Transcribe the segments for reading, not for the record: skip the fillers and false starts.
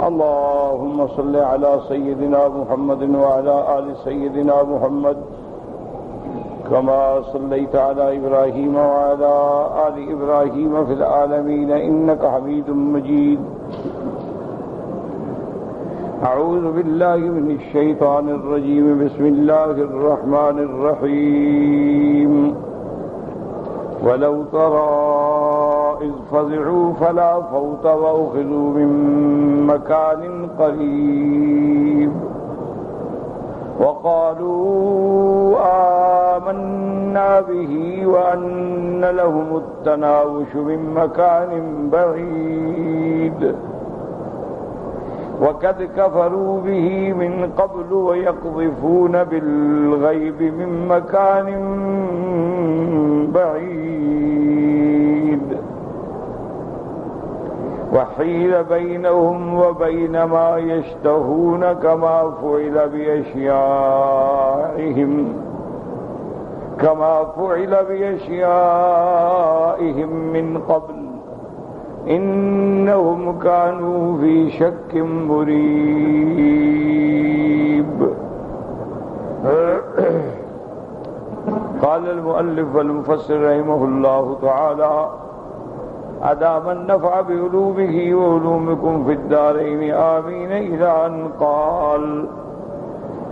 اللهم صل على سيدنا محمد وعلى آل سيدنا محمد كما صليت على إبراهيم وعلى آل إبراهيم في العالمين إنك حميد مجيد. أعوذ بالله من الشيطان الرجيم. بسم الله الرحمن الرحيم. ولو ترى إذ فزعوا فلا فوت وأخذوا من مكان قريب وقالوا آمنا به وأن لهم التناوش من مكان بعيد وقد كفروا به من قبل ويقذفون بالغيب من مكان بعيد وحيل بينهم وبين ما يشتهون كما فعل بأشيائهم من قبل إنهم كانوا في شك مريب. قال المؤلف والمفسر رحمه الله تعالى: أدام النفع بعلومه وعلومكم في الدارين آمين، إلى أن قال: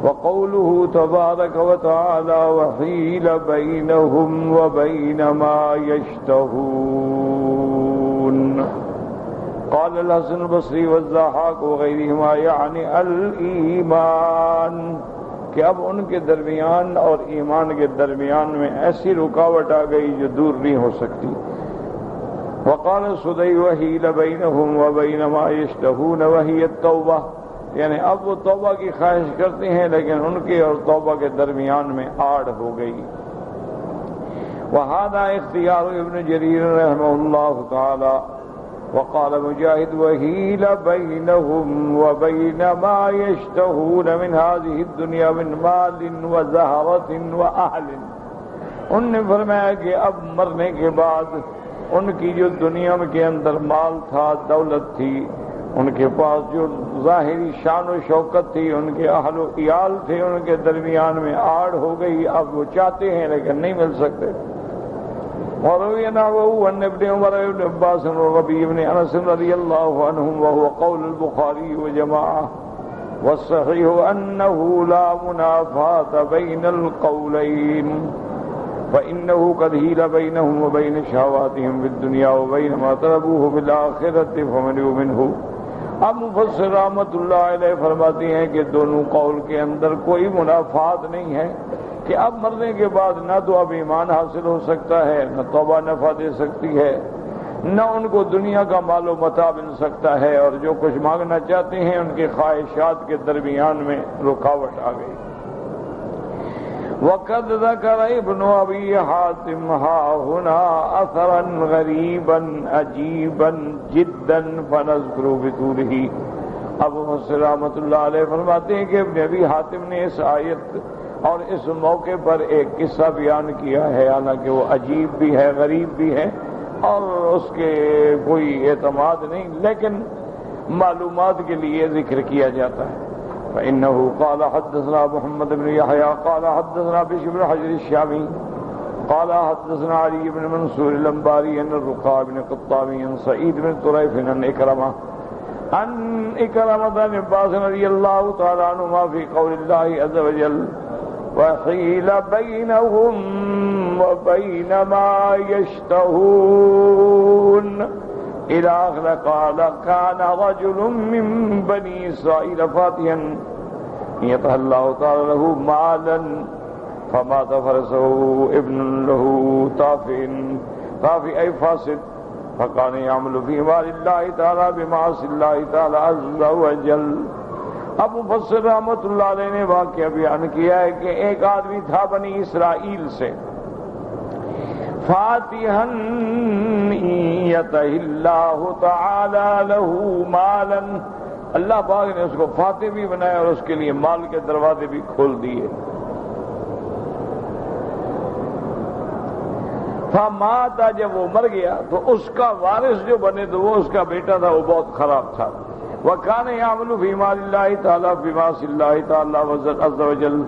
وقوله تبارك وتعالى: وحيل بينهم وبين ما يشتهون. قال الحسن البصري والضحاك وغيرهما يعني الایمان، کہ اب ان کے درمیان اور ایمان کے درمیان میں ایسی رکاوٹ آ گئی جو دور نہیں ہو سکتی. وقال سدی: وحیل بینہم وبین ما یشتہون وہی التوبہ، یعنی اب وہ توبہ کی خواہش کرتے ہیں لیکن ان کے اور توبہ کے درمیان میں آڑ ہو گئی. وهذا اختیار ابن جریر رحمہ اللہ تعالی. وقال مجاہد: وحیل بینہم وبین ما یشتہون من هذه الدنیا من مال وزہرۃ واہل. ان نے فرمایا کہ اب مرنے کے بعد ان کی جو دنیا کے اندر مال تھا، دولت تھی، ان کے پاس جو ظاہری شان و شوکت تھی، ان کے اہل و عیال تھے، ان کے درمیان میں آڑ ہو گئی. اب وہ چاہتے ہیں لیکن نہیں مل سکتے. وروي نحوه عن ابن عمر بن عباس والربيع بن انس رضي الله عنهم وهو قول البخاري وجماعه. والصحيح انه لا منافاة بين القولين، فانه قد هيل بينهم وبين شهواتهم في الدنيا وبين ما طلبوه في الاخره فمنعوا منه. اب مفسر رحمۃ اللہ علیہ فرماتے ہیں کہ دونوں قول کے اندر کوئی منافات نہیں ہے کہ اب مرنے کے بعد نہ تو اب ایمان حاصل ہو سکتا ہے، نہ توبہ نفع دے سکتی ہے، نہ ان کو دنیا کا مال و متاع مل سکتا ہے، اور جو کچھ مانگنا چاہتے ہیں ان کی خواہشات کے درمیان میں رکاوٹ آ گئی. وقد ذكر ابن ابي حاتم ها هنا اثرا غريبا عجيبا جدا فنذكر بطوله. ابو مفسر رحمۃ اللہ علیہ فرماتے ہیں کہ ابن ابی حاتم نے اس آیت اور اس موقع پر ایک قصہ بیان کیا ہے، حالانکہ وہ عجیب بھی ہے، غریب بھی ہے اور اس کے کوئی اعتماد نہیں، لیکن معلومات کے لیے ذکر کیا جاتا ہے. فإنه قال حدثنا محمد بن يحيى قال حدثنا بشر بن حجر الشامي قال حدثنا علي بن منصور الأنباري عن الرقاع بن قطامي عن سعيد بن طريف عن إكرمة بن عباس رضي الله تعالى عنهما في قول الله عز وجل: وحيل بينهم وبين ما يشتهون إلى آخر. قال: كان رجل من بني إسرائيل فاتيا يطه الله تعالى له مالا فمات فرسه ابن له طافي أي فاسد، فكان يعمل في مال الله تعالى بمعاصي الله تعالى عز وجل. اب مفسر رحمۃ اللہ علیہ نے واقعہ بیان کیا ہے کہ ایک آدمی تھا بنی اسرائیل سے، فاتحا یتہ اللہ تعالی لہ مالا، اللہ پاک نے اس کو فاتح بھی بنایا اور اس کے لیے مال کے دروازے بھی کھول دیے. فمات، جب وہ مر گیا تو اس کا وارث جو بنے تو وہ اس کا بیٹا تھا، وہ بہت خراب تھا، وَكَانَ يَعْمَلُ فِي مَالِ اللَّهِ تَعَالَى فِي مَعْصِيَةِ اللَّهِ تَعَالَى عَزَّ وَجَلَّ.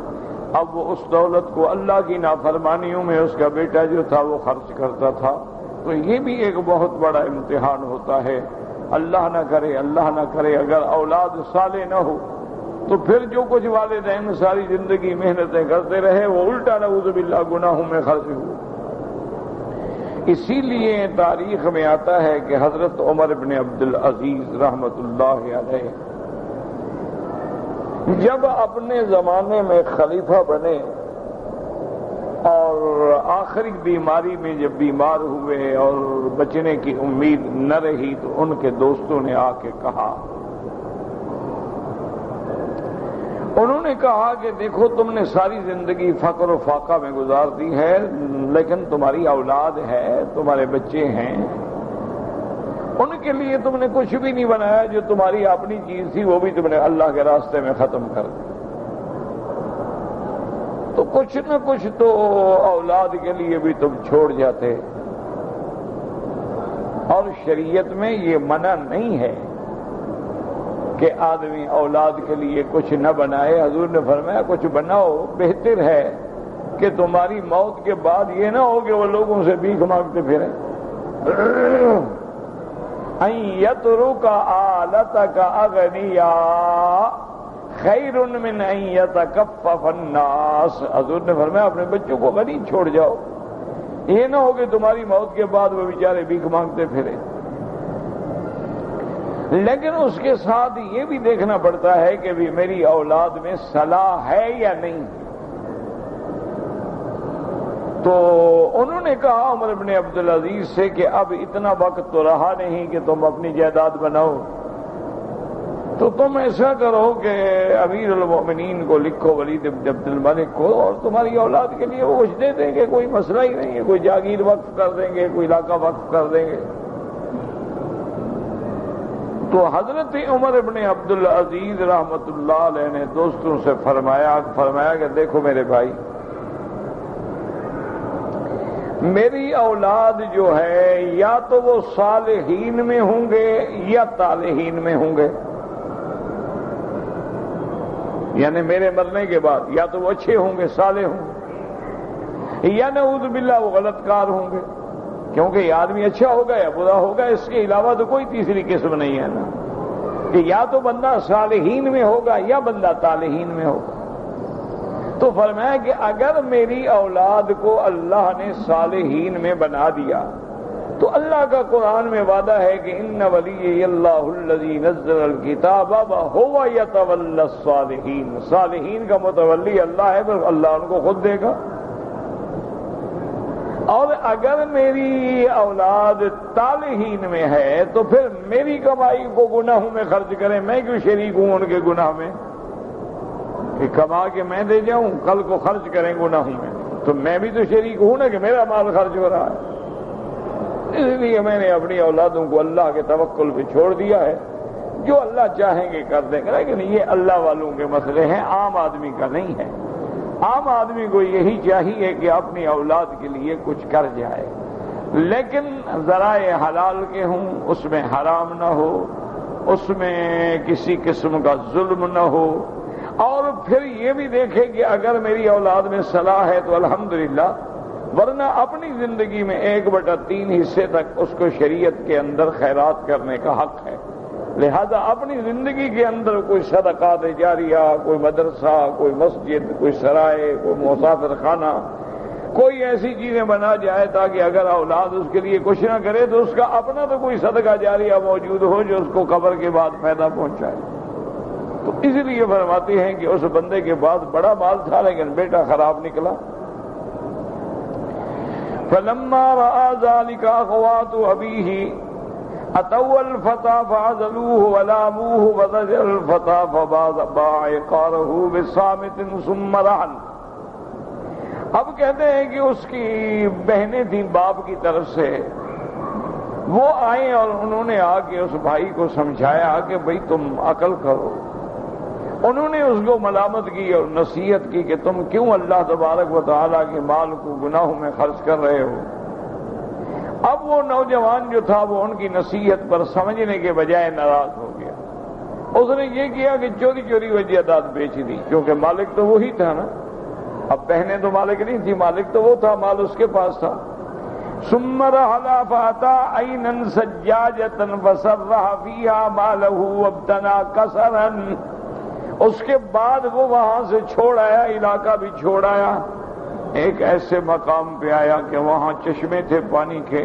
اب اس دولت کو اللہ کی نافرمانیوں میں اس کا بیٹا جو تھا وہ خرچ کرتا تھا. تو یہ بھی ایک بہت بڑا امتحان ہوتا ہے. اللہ نہ کرے اگر اولاد صالح نہ ہو تو پھر جو کچھ والدین ساری زندگی محنتیں کرتے رہے وہ الٹا نعوذ باللہ گناہوں میں خرچ ہوئے. اسی لیے تاریخ میں آتا ہے کہ حضرت عمر بن عبدالعزیز رحمت اللہ علیہ جب اپنے زمانے میں خلیفہ بنے اور آخری بیماری میں جب بیمار ہوئے اور بچنے کی امید نہ رہی تو ان کے دوستوں نے آ کے کہا، انہوں نے کہا کہ دیکھو تم نے ساری زندگی فقر و فاقہ میں گزار دی ہے، لیکن تمہاری اولاد ہے، تمہارے بچے ہیں، ان کے لیے تم نے کچھ بھی نہیں بنایا. جو تمہاری اپنی چیز تھی وہ بھی تم نے اللہ کے راستے میں ختم کر دی. تو کچھ نہ کچھ تو اولاد کے لیے بھی تم چھوڑ جاتے. اور شریعت میں یہ منع نہیں ہے کہ آدمی اولاد کے لیے کچھ نہ بنائے. حضور نے فرمایا کچھ بناؤ، بہتر ہے کہ تمہاری موت کے بعد یہ نہ ہو کہ وہ لوگوں سے بھیک مانگتے پھریں. ان یترک آلتک اغنیاء خیر من ان یتکفف الناس. حضور نے فرمایا اپنے بچوں کو غنی چھوڑ جاؤ، یہ نہ ہو کہ تمہاری موت کے بعد وہ بیچارے بھیک مانگتے پھریں. لیکن اس کے ساتھ یہ بھی دیکھنا پڑتا ہے کہ بھی میری اولاد میں صلاح ہے یا نہیں. تو انہوں نے کہا عمر بن عبدالعزیز سے کہ اب اتنا وقت تو رہا نہیں کہ تم اپنی جائیداد بناؤ، تو تم ایسا کرو کہ امیر المؤمنین کو لکھو، ولید بن عبد الملک کو، اور تمہاری اولاد کے لیے وہ کچھ دے دیں گے، کوئی مسئلہ ہی نہیں ہے، کوئی جاگیر وقف کر دیں گے، کوئی علاقہ وقف کر دیں گے. تو حضرت عمر بن عبدالعزیز رحمت اللہ علیہ نے دوستوں سے فرمایا کہ دیکھو میرے بھائی، میری اولاد جو ہے یا تو وہ صالحین میں ہوں گے یا طالحین میں ہوں گے. یعنی میرے مرنے کے بعد یا تو وہ اچھے ہوں گے، صالح ہوں گے، یا نعوذ باللہ وہ غلط کار ہوں گے. کیونکہ یہ آدمی اچھا ہوگا یا برا ہوگا، اس کے علاوہ تو کوئی تیسری قسم نہیں ہے نا، کہ یا تو بندہ صالحین میں ہوگا یا بندہ طالحین میں ہوگا. تو فرمایا کہ اگر میری اولاد کو اللہ نے صالحین میں بنا دیا تو اللہ کا قرآن میں وعدہ ہے کہ ان ولی اللہ الذی نزل الکتاب وہو یتولی الصالحین. صالحین کا متولی اللہ ہے، تو اللہ ان کو خود دے گا. اور اگر میری اولاد طالحین میں ہے تو پھر میری کمائی کو گناہوں میں خرچ کریں، میں کیوں شریک ہوں ان کے گناہ میں؟ کہ کما کے میں دے جاؤں، کل کو خرچ کریں گناہوں میں، تو میں بھی تو شریک ہوں نا کہ میرا مال خرچ ہو رہا ہے. اس لیے میں نے اپنی اولادوں کو اللہ کے توکل پہ چھوڑ دیا ہے، جو اللہ چاہیں گے کر دیں گے. لیکن یہ اللہ والوں کے مسئلے ہیں، عام آدمی کا نہیں ہے. عام آدمی کو یہی چاہیے کہ اپنی اولاد کے لیے کچھ کر جائے، لیکن ذرائع حلال کے ہوں، اس میں حرام نہ ہو، اس میں کسی قسم کا ظلم نہ ہو. اور پھر یہ بھی دیکھے کہ اگر میری اولاد میں صلاح ہے تو الحمدللہ، ورنہ اپنی زندگی میں 1/3 حصے تک اس کو شریعت کے اندر خیرات کرنے کا حق ہے. لہذا اپنی زندگی کے اندر کوئی صدقات جاریہ، کوئی مدرسہ، کوئی مسجد، کوئی سرائے، کوئی مسافر خانہ، کوئی ایسی چیزیں بنا جائے تاکہ اگر اولاد اس کے لیے کچھ نہ کرے تو اس کا اپنا تو کوئی صدقہ جاریہ موجود ہو جو اس کو قبر کے بعد فائدہ پہنچائے. تو اس لیے فرماتے ہیں کہ اس بندے کے بعد بڑا مال تھا لیکن بیٹا خراب نکلا. فَلَمَّا رَأَى ذَلِكَ أَخْوَاتُ أَبِيهِ أَتَوَّا الْفَتَىٰ فَعَزَلُوهُ وَلَامُوهُ وَزَجَرَ الْفَتَىٰ فَبَاعَ عِقَارَهُ بِصَامِتٍ ثُمَّ رَحَلَ. اب کہتے ہیں کہ اس کی بہنیں تھیں باپ کی طرف سے، وہ آئیں اور انہوں نے آ کے اس بھائی کو سمجھایا کہ بھئی تم عقل کرو. انہوں نے اس کو ملامت کی اور نصیحت کی کہ تم کیوں اللہ تبارک و تعالیٰ کے مال کو گناہوں میں خرچ کر رہے ہو. اب وہ نوجوان جو تھا وہ ان کی نصیحت پر سمجھنے کے بجائے ناراض ہو گیا. اس نے یہ کیا کہ چوری چوری وہ جائیداد بیچ دی، کیونکہ مالک تو وہی تھا نا، اب بہنیں تو مالک نہیں تھی، مالک تو وہ تھا، مال اس کے پاس تھا۔ ثم رحل فأتى عينا سجاجة فسرح فيها ماله وابتنى قصرا، اس کے بعد وہ وہاں سے چھوڑ آیا، علاقہ بھی چھوڑ آیا، ایک ایسے مقام پہ آیا کہ وہاں چشمے تھے پانی کے،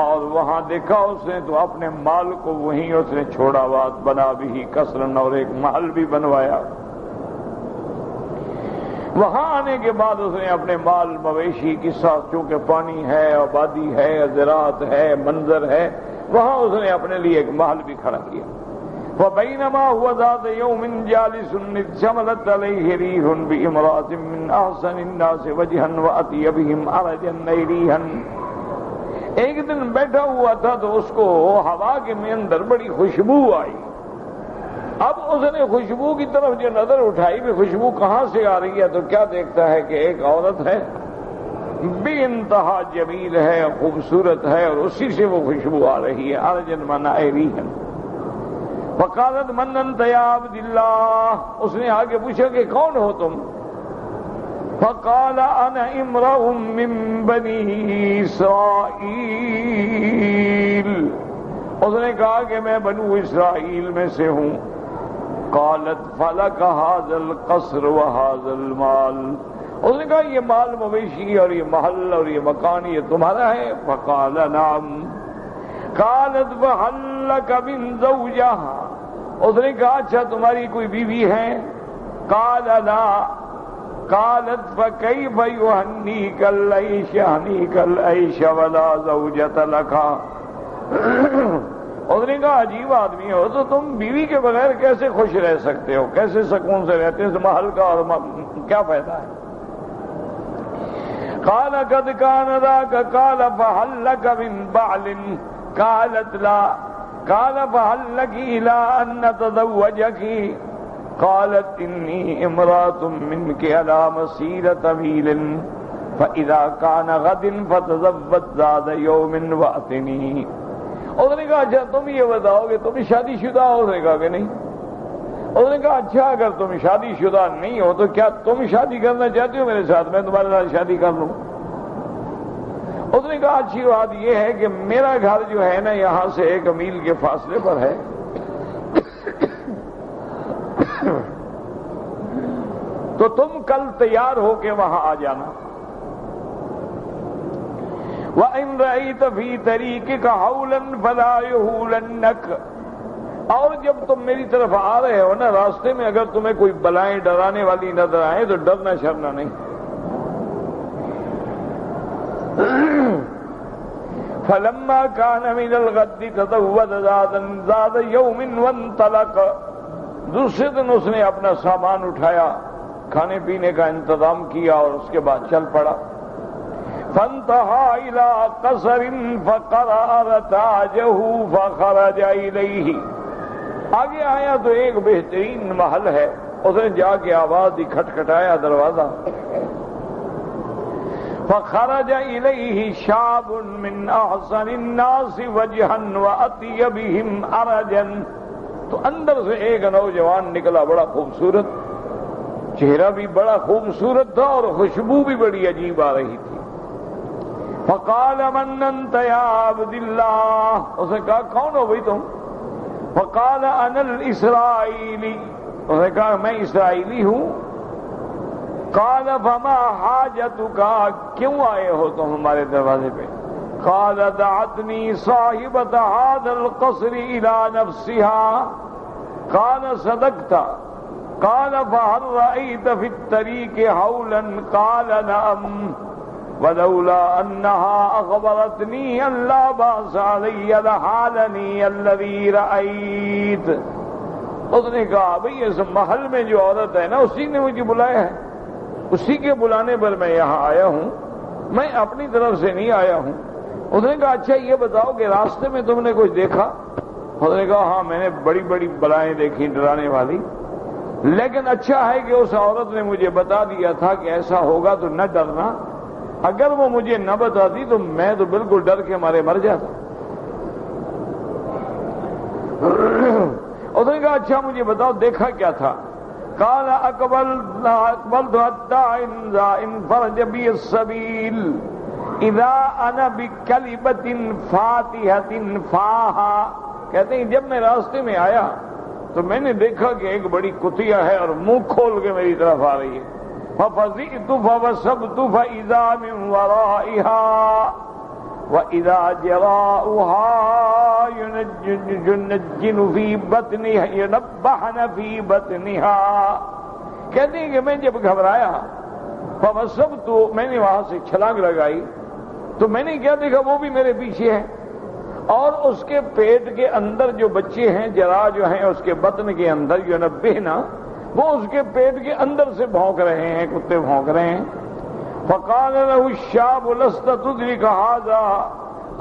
اور وہاں دیکھا اس نے تو اپنے مال کو وہیں اس نے چھوڑا ہوا، بنا بھی قصرن، اور ایک محل بھی بنوایا۔ وہاں آنے کے بعد اس نے اپنے مال مویشی کے ساتھ، چونکہ پانی ہے، آبادی ہے، زراعت ہے، منظر ہے، وہاں اس نے اپنے لیے ایک محل بھی کھڑا کیا۔ وَبَيْنَمَا هُوَ ذَاتَ يَوْمٍ جَالِسٌ إِذْ شَمَلَتْ عَلَيْهِ رِيحٌ بِإِمْرَأَةٍ مِّنْ أَحْسَنِ النَّاسِ وَجْهًا وَأَتِيَ بِهِمْ عَرَجًا نَيْرِيهًا، ایک دن بیٹھا ہوا تھا تو اس کو ہوا کے اندر بڑی خوشبو آئی۔ اب اس نے خوشبو کی طرف جو نظر اٹھائی بھی خوشبو کہاں سے آ رہی ہے، تو کیا دیکھتا ہے کہ ایک عورت ہے، بے انتہا جمیل ہے، خوبصورت ہے، اور اسی سے وہ خوشبو آ رہی ہے۔ ارجن منا ریحن، فقالت من انت یا عبد اللہ، اس نے آگے پوچھا کہ کون ہو تم؟ فقال انا امرؤ من بنی اسرائیل، اس نے کہا کہ میں بنو اسرائیل میں سے ہوں۔ قالت فلک هذا القصر وهذا المال، اس نے کہا یہ مال مویشی اور یہ محل اور یہ مکان یہ تمہارا ہے؟ فقال نعم۔ قالت فهل لك من زوجہ، اس نے کہا اچھا تمہاری کوئی بیوی ہے؟ قال لا۔ قالت فكيف يهنيك العيش يهنيك العيش ولا زوجة لك، اس نے کہا عجیب آدمی ہو تو تم بیوی کے بغیر کیسے خوش رہ سکتے ہو، کیسے سکون سے رہتے ہو، محل کا اور کیا فائدہ ہے؟ قال قد كان ذاك، قال فهل لك من بعل؟ قالت لا۔ قال فهل لك إلى أن نتزوجك؟ قالت إني امرأة منك على مسيرة ميل فإذا كان غد فتزوج ذات يوم وأتني، اس نے کہا اچھا تم یہ بتاؤ کہ تم شادی شدہ ہو؟ اس نے کہا کہ نہیں۔ اس نے کہا اچھا اگر تم شادی شدہ نہیں ہو تو کیا تم شادی کرنا چاہتے ہو میرے ساتھ؟ میں تمہارے ساتھ شادی کر لوں۔ اس نے کہا اچھی بات یہ ہے کہ میرا گھر جو ہے نا یہاں سے 1 میل کے فاصلے پر ہے، تو تم کل تیار ہو کے وہاں آ جانا۔ وَإِن رَأَيْتَ فِي طَرِيقِكَ هَوْلًا فَلَا يَهُولَنَّكَ، اور جب تم میری طرف آ رہے ہو نا راستے میں اگر تمہیں کوئی بلائیں ڈرانے والی نظر آئے تو ڈرنا شرنا نہیں۔ فَلَمَّا كَانَ مِنَ الْغَدِّ تَزَوَّدَ ذَاتَ يَوْمٍ وَانطَلَقَ، دوسرے دن اس نے اپنا سامان اٹھایا، کھانے پینے کا انتظام کیا اور اس کے بعد چل پڑا۔ فانتہا الی قصر فقرأ رتاجہ فخرج الیہ، آگے آیا تو ایک بہترین محل ہے، اس نے جا کے آواز دی، کھٹکھٹایا دروازہ۔ فخرج الیہ شاب من احسن الناس وجہا واتی بہم ارجا، تو اندر سے ایک نوجوان نکلا بڑا خوبصورت، چہرہ بھی بڑا خوبصورت تھا اور خوشبو بھی بڑی عجیب آ رہی تھی۔ فقال من انت یا عبد اللہ، اس نے کہا کون ہو بھائی تم؟ فقال انا الاسرائیلی، اس نے کہا میں اسرائیلی ہوں۔ قال فما حاجتک، کیوں آئے ہو تم ہمارے دروازے پہ؟ قال دعتنی صاحبۃ هذا القصر الى نفسها، قال صدقت، قال فهل رأيت في الطريق هولا؟ قال نعم، ولولا أنها أخبرتني أن لا بأس علي لحالني الذي رأيت، اس نے کہا بھئی اس محل میں جو عورت ہے نا اسی نے مجھے بلایا ہے، اسی کے بلانے پر میں یہاں آیا ہوں، میں اپنی طرف سے نہیں آیا ہوں۔ اس نے کہا اچھا یہ بتاؤ کہ راستے میں تم نے کچھ دیکھا؟ اس نے کہا ہاں میں نے بڑی بڑی بلائیں دیکھی ڈرانے والی، لیکن اچھا ہے کہ اس عورت نے مجھے بتا دیا تھا کہ ایسا ہوگا تو نہ ڈرنا، اگر وہ مجھے نہ بتاتی تو میں تو بالکل ڈر کے مارے مر جاتا۔ اس نے کہا کہا اچھا مجھے بتاؤ دیکھا کیا تھا؟ قال اقبلت حتى انفرج بي السبيل اذا انا بكلمة فاتحة فاها. کہتے ہیں جب میں راستے میں آیا تو میں نے دیکھا کہ ایک بڑی کتیا ہے اور منہ کھول کے میری طرف آ رہی ہے. ففزعت فوثبت فاذا من ورائها وَإِذَا جَرَاؤُهَا يُنَجِّنُ فِي بَطْنِهَا يُنَبَّحْنَ فِي بَطْنِهَا. کہتے ہیں کہ میں جب گھبرایا فَوَثَبْتُ میں نے وہاں سے چھلانگ لگائی تو میں نے کیا دیکھا وہ بھی میرے پیچھے ہے اور اس کے پیٹ کے اندر جو بچے ہیں جرا جو ہیں اس کے بطن کے اندر يُنَبِّحْنَ وہ اس کے پیٹ کے اندر سے بھونک رہے ہیں، کتے بھونک رہے ہیں. فقال له الشاب لست تدرك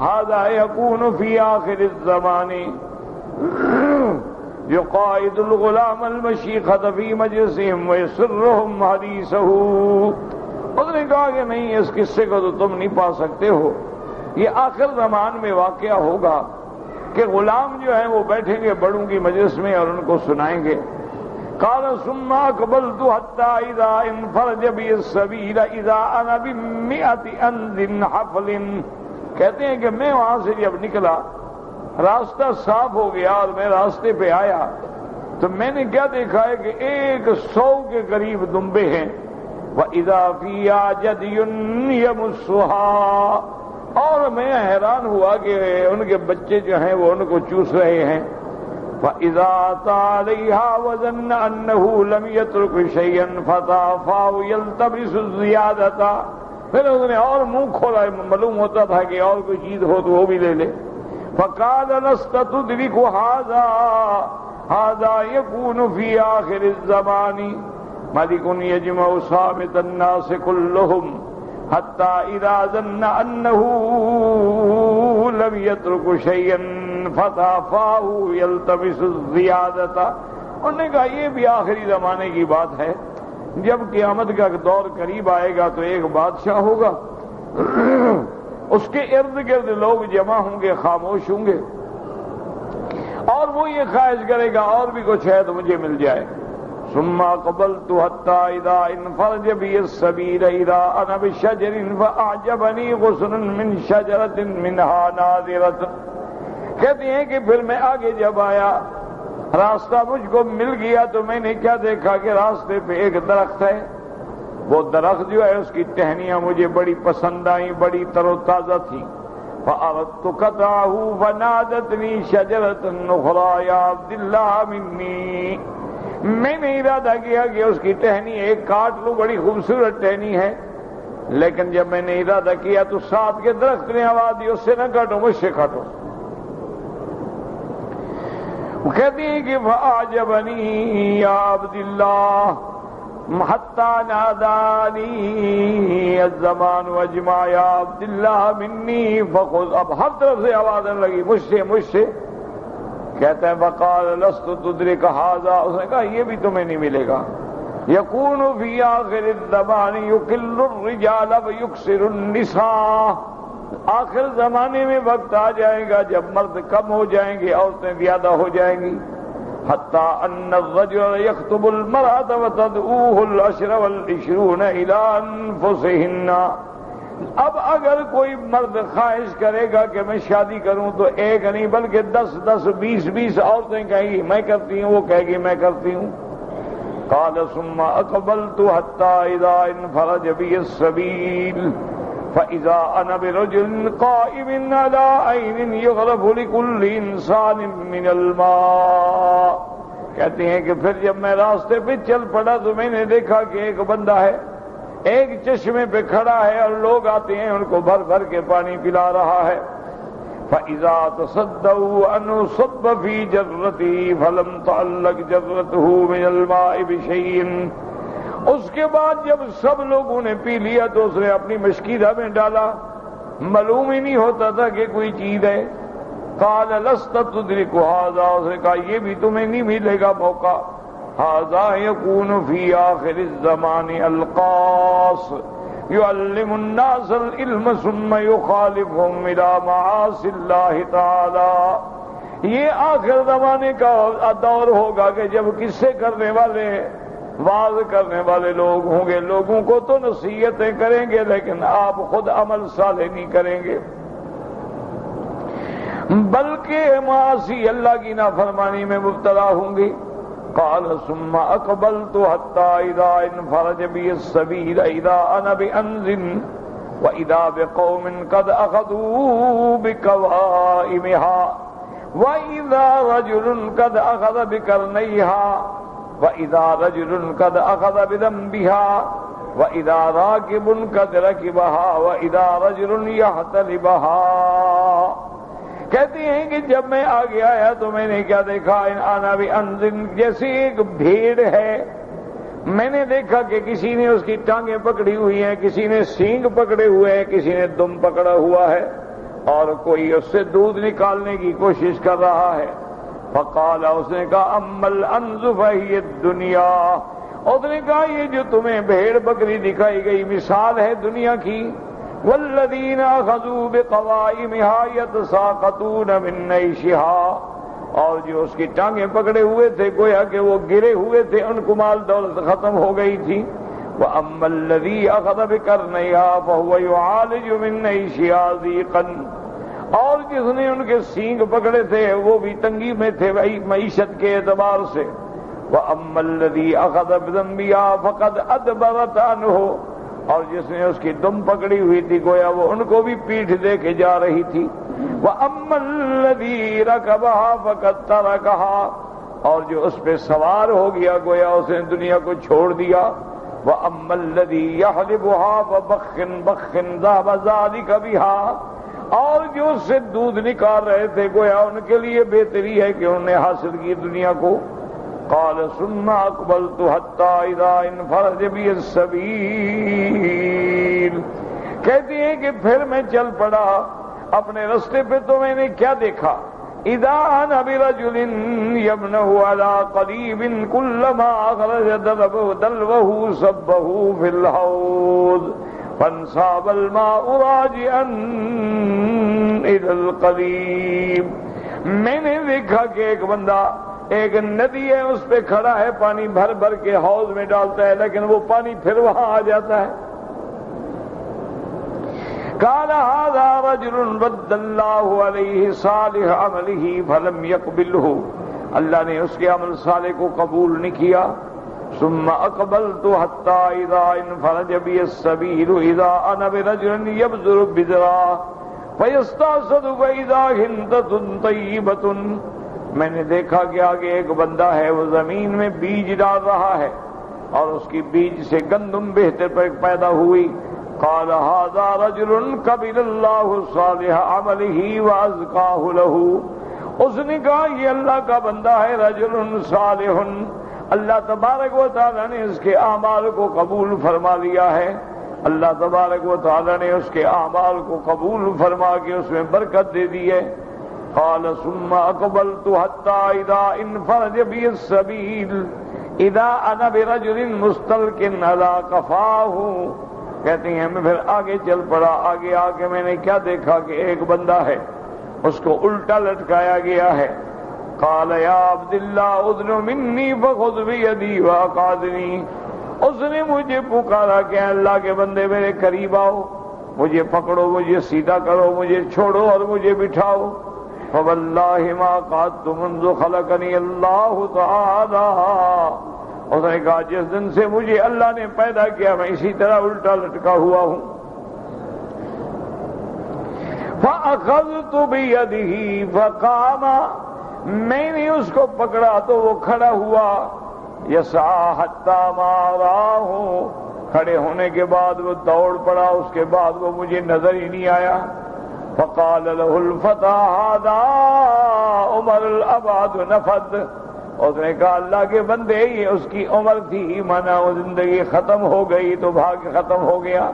هذا يكون في آخر الزمان يقائد الغلام المشيخة في مجلسهم ويسرهم حديثه. اس نے کہا کہ نہیں اس قصے کو تو تم نہیں پا سکتے ہو، یہ آخر زمان میں واقعہ ہوگا کہ غلام جو ہیں وہ بیٹھیں گے بڑوں کی مجلس میں اور ان کو سنائیں گے. قال ثم اقبلت حتى اذا انفرج بي السبيل اذا انا بمئة انذ حفل. کہتے ہیں کہ میں وہاں سے جب نکلا راستہ صاف ہو گیا اور میں راستے پہ آیا تو میں نے کیا دیکھا ہے کہ 100 کے قریب دمبے ہیں. وَإِذَا فِيهَا جَدْيٌ يَمُسُّهَا اور میں حیران ہوا کہ ان کے بچے جو ہیں وہ ان کو چوس رہے ہیں. فَإِذَا تَعَلَيْهَا وَظَنَّ أَنَّهُ لَمْ يَتْرُكْ شَيْئًا فَطَافَهُ يَلْتَمِسُ الزِّيَادَةَ. پھر اس نے اور منہ کھولا، معلوم ہوتا تھا کہ اور کوئی چیز ہو تو وہ بھی لے لے. فَقَالَ لَسْتَ تُدْرِكُ هَذَا يَكُونُ فِي آخِرِ الزَّمَانِ مَلِكٌ يَجْمَعُ صَامِتَ النَّاسِ كُلُّهُمْ حَتَّى إِذَا ظَنَّ أَنَّهُ لَمْ يَتْرُكْ شَيْئًا فَطَافَهُ يَلْتَمِسُ الزِّيَادَةَ. انہوں نے کہا یہ بھی آخری زمانے کی بات ہے، جب قیامت کا دور قریب آئے گا تو ایک بادشاہ ہوگا، اس کے ارد گرد لوگ جمع ہوں گے، خاموش ہوں گے اور وہ یہ خواہش کرے گا اور بھی کچھ ہے تو مجھے مل جائے. ثم قبلت حتى اذا انفرج بي السبيل اذا انا بشجر فاعجبني غصن من شجرة منها ناظرة. کہتے ہیں کہ پھر میں آگے جب آیا راستہ مجھ کو مل گیا تو میں نے کیا دیکھا کہ راستے پہ ایک درخت ہے، وہ درخت جو ہے اس کی ٹہنیاں مجھے بڑی پسند آئیں، بڑی تر و تازہ تھیں. فَأَرَدْتُ قَطْعَهُ فَنَادَتْنِي شَجَرَةٌ أُخْرَى يَا عَبْدِ اللَّهِ مِنِّي. میں نے ارادہ کیا کہ اس کی ٹہنی ایک کاٹ لوں، بڑی خوبصورت ٹہنی ہے، لیکن جب میں نے ارادہ کیا تو ساتھ کے درخت نے آواز دی اس سے نہ کاٹو، مجھ سے کاٹو. کہتی ہیں کہ فَأَعْجَبَنِي يَا عَبْدِ اللَّهِ حَتَّى نَادَانِي الزَّمَانُ أَجْمَعَ يَا عَبْدِ اللَّهِ مِنِّي فَخُذْ. اب ہر طرف سے آواز آنے لگی مجھ سے. کہتے ہیں وَقَالَ لَسْتُ تُدْرِكَ هَذَا. اس نے کہا یہ بھی تمہیں نہیں ملے گا. يَكُونُ فِي آخِرِ الزَّمَانِ يُقِلُّ الرِّجَالَ وَيُكْثِرُ النِّسَاءَ. آخر زمانے میں وقت آ جائے گا جب مرد کم ہو جائیں گے، عورتیں زیادہ ہو جائیں گی. حتى أن الرجل يخطب المرأة وتدعوه العشر والعشرون إلى أنفسهن. اب اگر کوئی مرد خواہش کرے گا کہ میں شادی کروں تو ایک نہیں بلکہ 10 20 عورتیں کہیں گی میں کرتی ہوں، وہ کہے گی میں کرتی ہوں. قال ثم أقبلت حتى إذا انفرج بي السبيل فإذا أنا برجل قائم على عين يغرف لكل إنسان من الماء. کہتے ہیں کہ پھر جب میں راستے پہ چل پڑا تو میں نے دیکھا کہ ایک بندہ ہے، ایک چشمے پہ کھڑا ہے اور لوگ آتے ہیں ان کو بھر بھر کے پانی پلا رہا ہے. فإذا تصدوا أنه صب في جرتي فلم تعلق جرته من الماء بشيء. اس کے بعد جب سب لوگوں نے پی لیا تو اس نے اپنی مشکیدہ میں ڈالا، معلوم ہی نہیں ہوتا تھا کہ کوئی چیز ہے. قال لست تدرك هذا. اس نے کہا یہ بھی تمہیں نہیں ملے گا موقع. هذا يكون في آخر الزمان القاص يعلم الناس العلم ثم يخالفهم إلى معاصي الله تعالى. یہ آخر زمانے کا دور ہوگا کہ جب قصے کرنے والے واعظ کرنے والے لوگ ہوں گے، لوگوں کو تو نصیحتیں کریں گے لیکن آپ خود عمل صالح نہیں کریں گے، بلکہ معاصی اللہ کی نافرمانی میں مبتلا ہوں گے۔ قال ثم اقبلت حتى اذا انفرج بي السبيل اذا انا بانزل واذا بقوم قد اخذوا بقوائمها واذا رجل قد اخذ بقرنيها واذا رجل قد اخذ بذنبها واذا راكب قد ركبها واذا رجل يحتلبها۔ کہتے ہیں کہ جب میں آگے آیا تو میں نے کیا دیکھا، انا بھی انزن، جیسے ایک بھیڑ ہے، میں نے دیکھا کہ کسی نے اس کی ٹانگیں پکڑی ہوئی ہیں، کسی نے سینگ پکڑے ہوئے ہیں، کسی نے دم پکڑا ہوا ہے اور کوئی اس سے دودھ نکالنے کی کوشش کر رہا ہے۔ فقال، اس نے کہا اما الانز فہی الدنیا، اس نے کہا یہ جو تمہیں بھیڑ بکری دکھائی گئی مثال ہے دنیا کی، والذین اخذوا بقوائمها یتساقطون من نیشها، اور جو اس کی ٹانگیں پکڑے ہوئے تھے گویا کہ وہ گرے ہوئے تھے، ان کو مال دولت ختم ہو گئی تھی۔ واما الذی اخذ بقرنیها فهو يعالج من نیشها ضیقا، اور جس نے ان کے سینگ پکڑے تھے وہ بھی تنگی میں تھے معیشت کے اعتبار سے۔ واما الذی اخذ بذنبها فقد ادبرت عنه، اور جس نے اس کی دم پکڑی ہوئی تھی گویا وہ ان کو بھی پیٹھ دے کے جا رہی تھی۔ وَأَمَّا الَّذِي رَكَبَهَا فَقَدْ تَرَكَهَا، اور جو اس پہ سوار ہو گیا گویا اس نے دنیا کو چھوڑ دیا۔ وَأَمَّا الَّذِي يَحْلِبُهَا فَبَخٍ بَخٍ ذَهَبَ ذَلِكَ بِهَا، اور جو اس سے دودھ نکال رہے تھے گویا ان کے لیے بہتری ہے کہ انہوں نے حاصل کی دنیا کو۔ قال ثم اقبلت حتى اذا انفرج بي السبيل، کہتے ہیں کہ پھر میں چل پڑا اپنے رستے پہ تو میں نے کیا دیکھا، اذا انا برجل يمنه على قريب كلما اخرج دلوه صبه في الحوض فانصاب الماء راجعا الى القريب۔ میں نے دیکھا کہ ایک بندہ، ایک ندی ہے اس پہ کھڑا ہے، پانی بھر بھر کے حوض میں ڈالتا ہے لیکن وہ پانی پھر وہاں آ جاتا ہے۔ قال هذا رجل رد الله عليه صالح عمله فلم يقبله، اللہ نے اس کے عمل صالح کو قبول نہیں کیا۔ ثم اقبلت حتى اذا انفرج بي السبيل اذا انا برجل يبذر بذرا فيستعصد فاذا هندة طيبة، میں نے دیکھا کہ آگے ایک بندہ ہے وہ زمین میں بیج ڈال رہا ہے اور اس کی بیج سے گندم بہتر پیدا ہوئی۔ قال هذا رجل قبل الله صالح عمله وازكاه له، اس نے کہا یہ اللہ کا بندہ ہے، رجل صالح، اللہ تبارک و تعالی نے اس کے اعمال کو قبول فرما لیا ہے، اللہ تبارک و تعالی نے اس کے اعمال کو قبول فرما کے اس میں برکت دے دی ہے۔ قال ثم اقبلت حتى اذا انفرج بي السبيل اذا انا برجل مستلق على قفاه، کہتے ہیں میں پھر آگے چل پڑا، آگے آ کے میں نے کیا دیکھا کہ ایک بندہ ہے اس کو الٹا لٹکایا گیا ہے۔ قال یا عبد اللہ اذن منی فخذ بیدی واقعدنی، اس نے مجھے پکارا کہ اللہ کے بندے میرے قریب آؤ، مجھے پکڑو، مجھے سیدھا کرو، مجھے چھوڑو اور مجھے بٹھاؤ۔ فواللہ ما قعدت منذ خلقنی اللہ تعالی، اس نے کہا جس دن سے مجھے اللہ نے پیدا کیا میں اسی طرح الٹا لٹکا ہوا ہوں۔ فأخذت بيده فقام، میں نے اس کو پکڑا تو وہ کھڑا ہوا، یسعى حتى ما راه، کھڑے ہونے کے بعد وہ دوڑ پڑا، اس کے بعد وہ مجھے نظر ہی نہیں آیا۔ فقال له الفتى هذا عمر الابعد نفد، اس نے کہا اللہ کے بندے یہ اس کی عمر تھی، مانا وہ زندگی ختم ہو گئی تو بھاگ ختم ہو گیا۔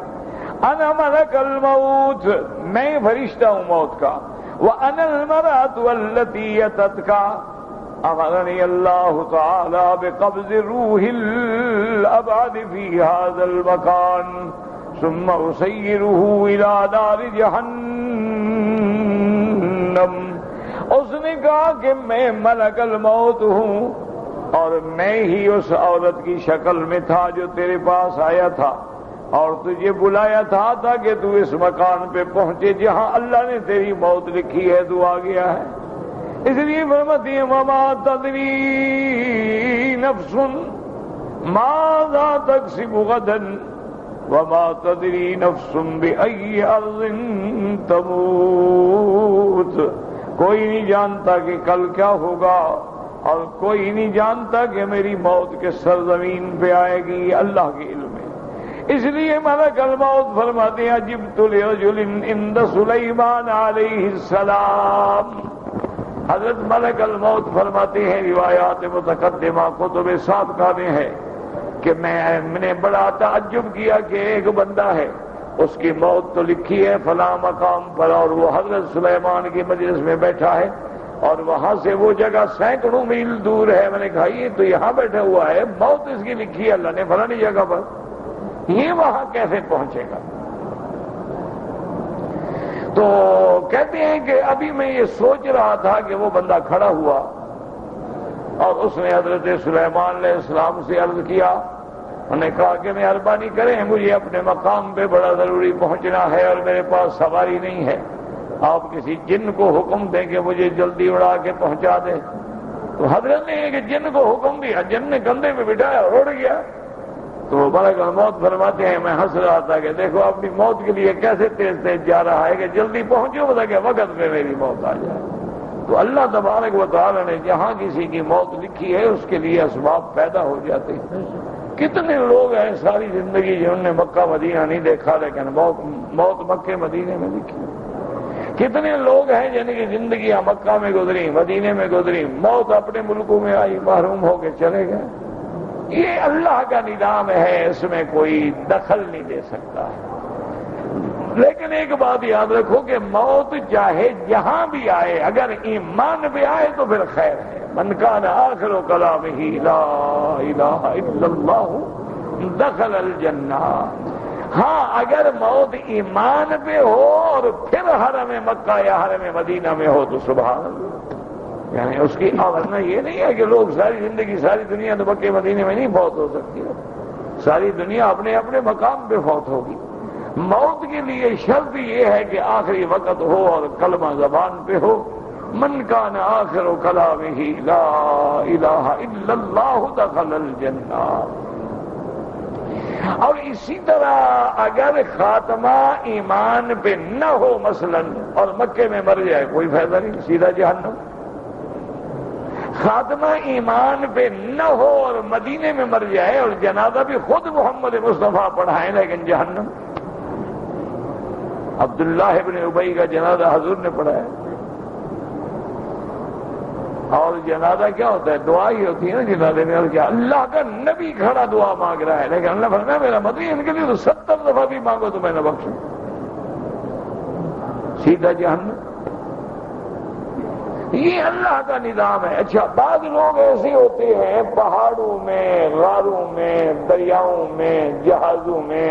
انا ملک الموت، میں فرشتہ ہوں موت کا، وانا المرأة التي اتتك، امرني الله تعالى بقبض روح الابعد في هذا المكان ثم اسيره الى نار جهنم، اس نے کہا کہ میں ملک الموت ہوں اور میں ہی اس عورت کی شکل میں تھا جو تیرے پاس آیا تھا اور تجھے بلایا تھا تاکہ تو اس مکان پہ پہنچے جہاں اللہ نے تیری موت لکھی ہے، تو آ گیا ہے۔ اس لیے فرماتی ہے وما تدری نفس ماذا تکسب غدا وما تدری نفس بأی ارض تموت۔ کوئی نہیں جانتا کہ کل کیا ہوگا اور کوئی نہیں جانتا کہ میری موت کس سرزمین پہ آئے گی، اللہ کے علم ہے۔ اس لیے ملک الموت فرماتے ہیں عجبت لرجل عند سلیمان علیہ السلام۔ حضرت ملک الموت فرماتے ہیں روایات متقدمہ کتب سابقہ میں ہے کہ میں نے بڑا تعجب کیا کہ ایک بندہ ہے، اس کی موت تو لکھی ہے فلاں مقام پر اور وہ حضرت سلیمان کی مجلس میں بیٹھا ہے اور وہاں سے وہ جگہ سینکڑوں میل دور ہے۔ میں نے کہا یہ تو یہاں بیٹھا ہوا ہے، موت اس کی لکھی ہے اللہ نے فلانی جگہ پر، یہ وہاں کیسے پہنچے گا؟ تو کہتے ہیں کہ ابھی میں یہ سوچ رہا تھا کہ وہ بندہ کھڑا ہوا اور اس نے حضرت سلیمان علیہ السلام سے عرض کیا، انہوں نے کہا کہ مہربانی کریں مجھے اپنے مقام پہ بڑا ضروری پہنچنا ہے اور میرے پاس سواری نہیں ہے، آپ کسی جن کو حکم دیں کہ مجھے جلدی اڑا کے پہنچا دیں۔ تو حضرت نے ایک جن کو حکم دیا، جن نے کندھے پہ بٹھایا اور اڑ گیا۔ تو ملک الموت فرماتے ہیں میں ہنس رہا تھا کہ دیکھو اپنی موت کے لیے کیسے تیز تیز جا رہا ہے کہ جلدی پہنچو بتا کہ وقت میں میری موت آ جائے۔ تو اللہ تبارک و تعالی نے جہاں کسی کی موت لکھی ہے اس کے لیے اسباب پیدا ہو جاتے ہیں۔ کتنے لوگ ہیں ساری زندگی جنہوں نے مکہ مدینہ نہیں دیکھا لیکن موت مکے مدینے میں لکھی۔ کتنے لوگ ہیں جن کی زندگیاں مکہ میں گزری، مدینے میں گزری، موت اپنے ملکوں میں آئی، محروم ہو کے چلے گئے۔ یہ اللہ کا نظام ہے، اس میں کوئی دخل نہیں دے سکتا ہے۔ لیکن ایک بات یاد رکھو کہ موت چاہے جہاں بھی آئے اگر ایمان پہ آئے تو پھر خیر ہے۔ من کان آخر کلامہ لا الہ الا اللہ دخل الجنہ۔ ہاں اگر موت ایمان پہ ہو اور پھر حرم مکہ یا حرم مدینہ میں ہو تو سبحان اللہ، یعنی اس کی ورنہ یہ نہیں ہے کہ لوگ ساری زندگی ساری دنیا تو مکے مدینے میں نہیں فوت ہو سکتی، ساری دنیا اپنے اپنے مقام پہ فوت ہوگی۔ موت کے لیے شرط یہ ہے کہ آخری وقت ہو اور کلمہ زبان پہ ہو، من کان آخر کلامہ لا الہ الا اللہ دخل الجنہ۔ اور اسی طرح اگر خاتمہ ایمان پہ نہ ہو مثلا اور مکے میں مر جائے کوئی فائدہ نہیں، سیدھا جہنم۔ خاتمہ ایمان پہ نہ ہو اور مدینے میں مر جائے اور جنازہ بھی خود محمد مصطفیٰ پڑھائیں لیکن جہنم۔ عبداللہ ابن ابی کا جنازہ حضور نے پڑھایا، اور جنازہ کیا ہوتا ہے؟ دعا ہی ہوتی ہے نا جنازے میں، اور کیا اللہ کا نبی کھڑا دعا مانگ رہا ہے لیکن اللہ فرمایا میرا مدنی ان کے لیے تو 70 دفعہ بھی مانگو تو میں نہ بخشوں، سیدھا جہنم۔ یہ اللہ کا نظام ہے۔ اچھا بعض لوگ ایسے ہوتے ہیں پہاڑوں میں، غاروں میں، دریاؤں میں، جہازوں میں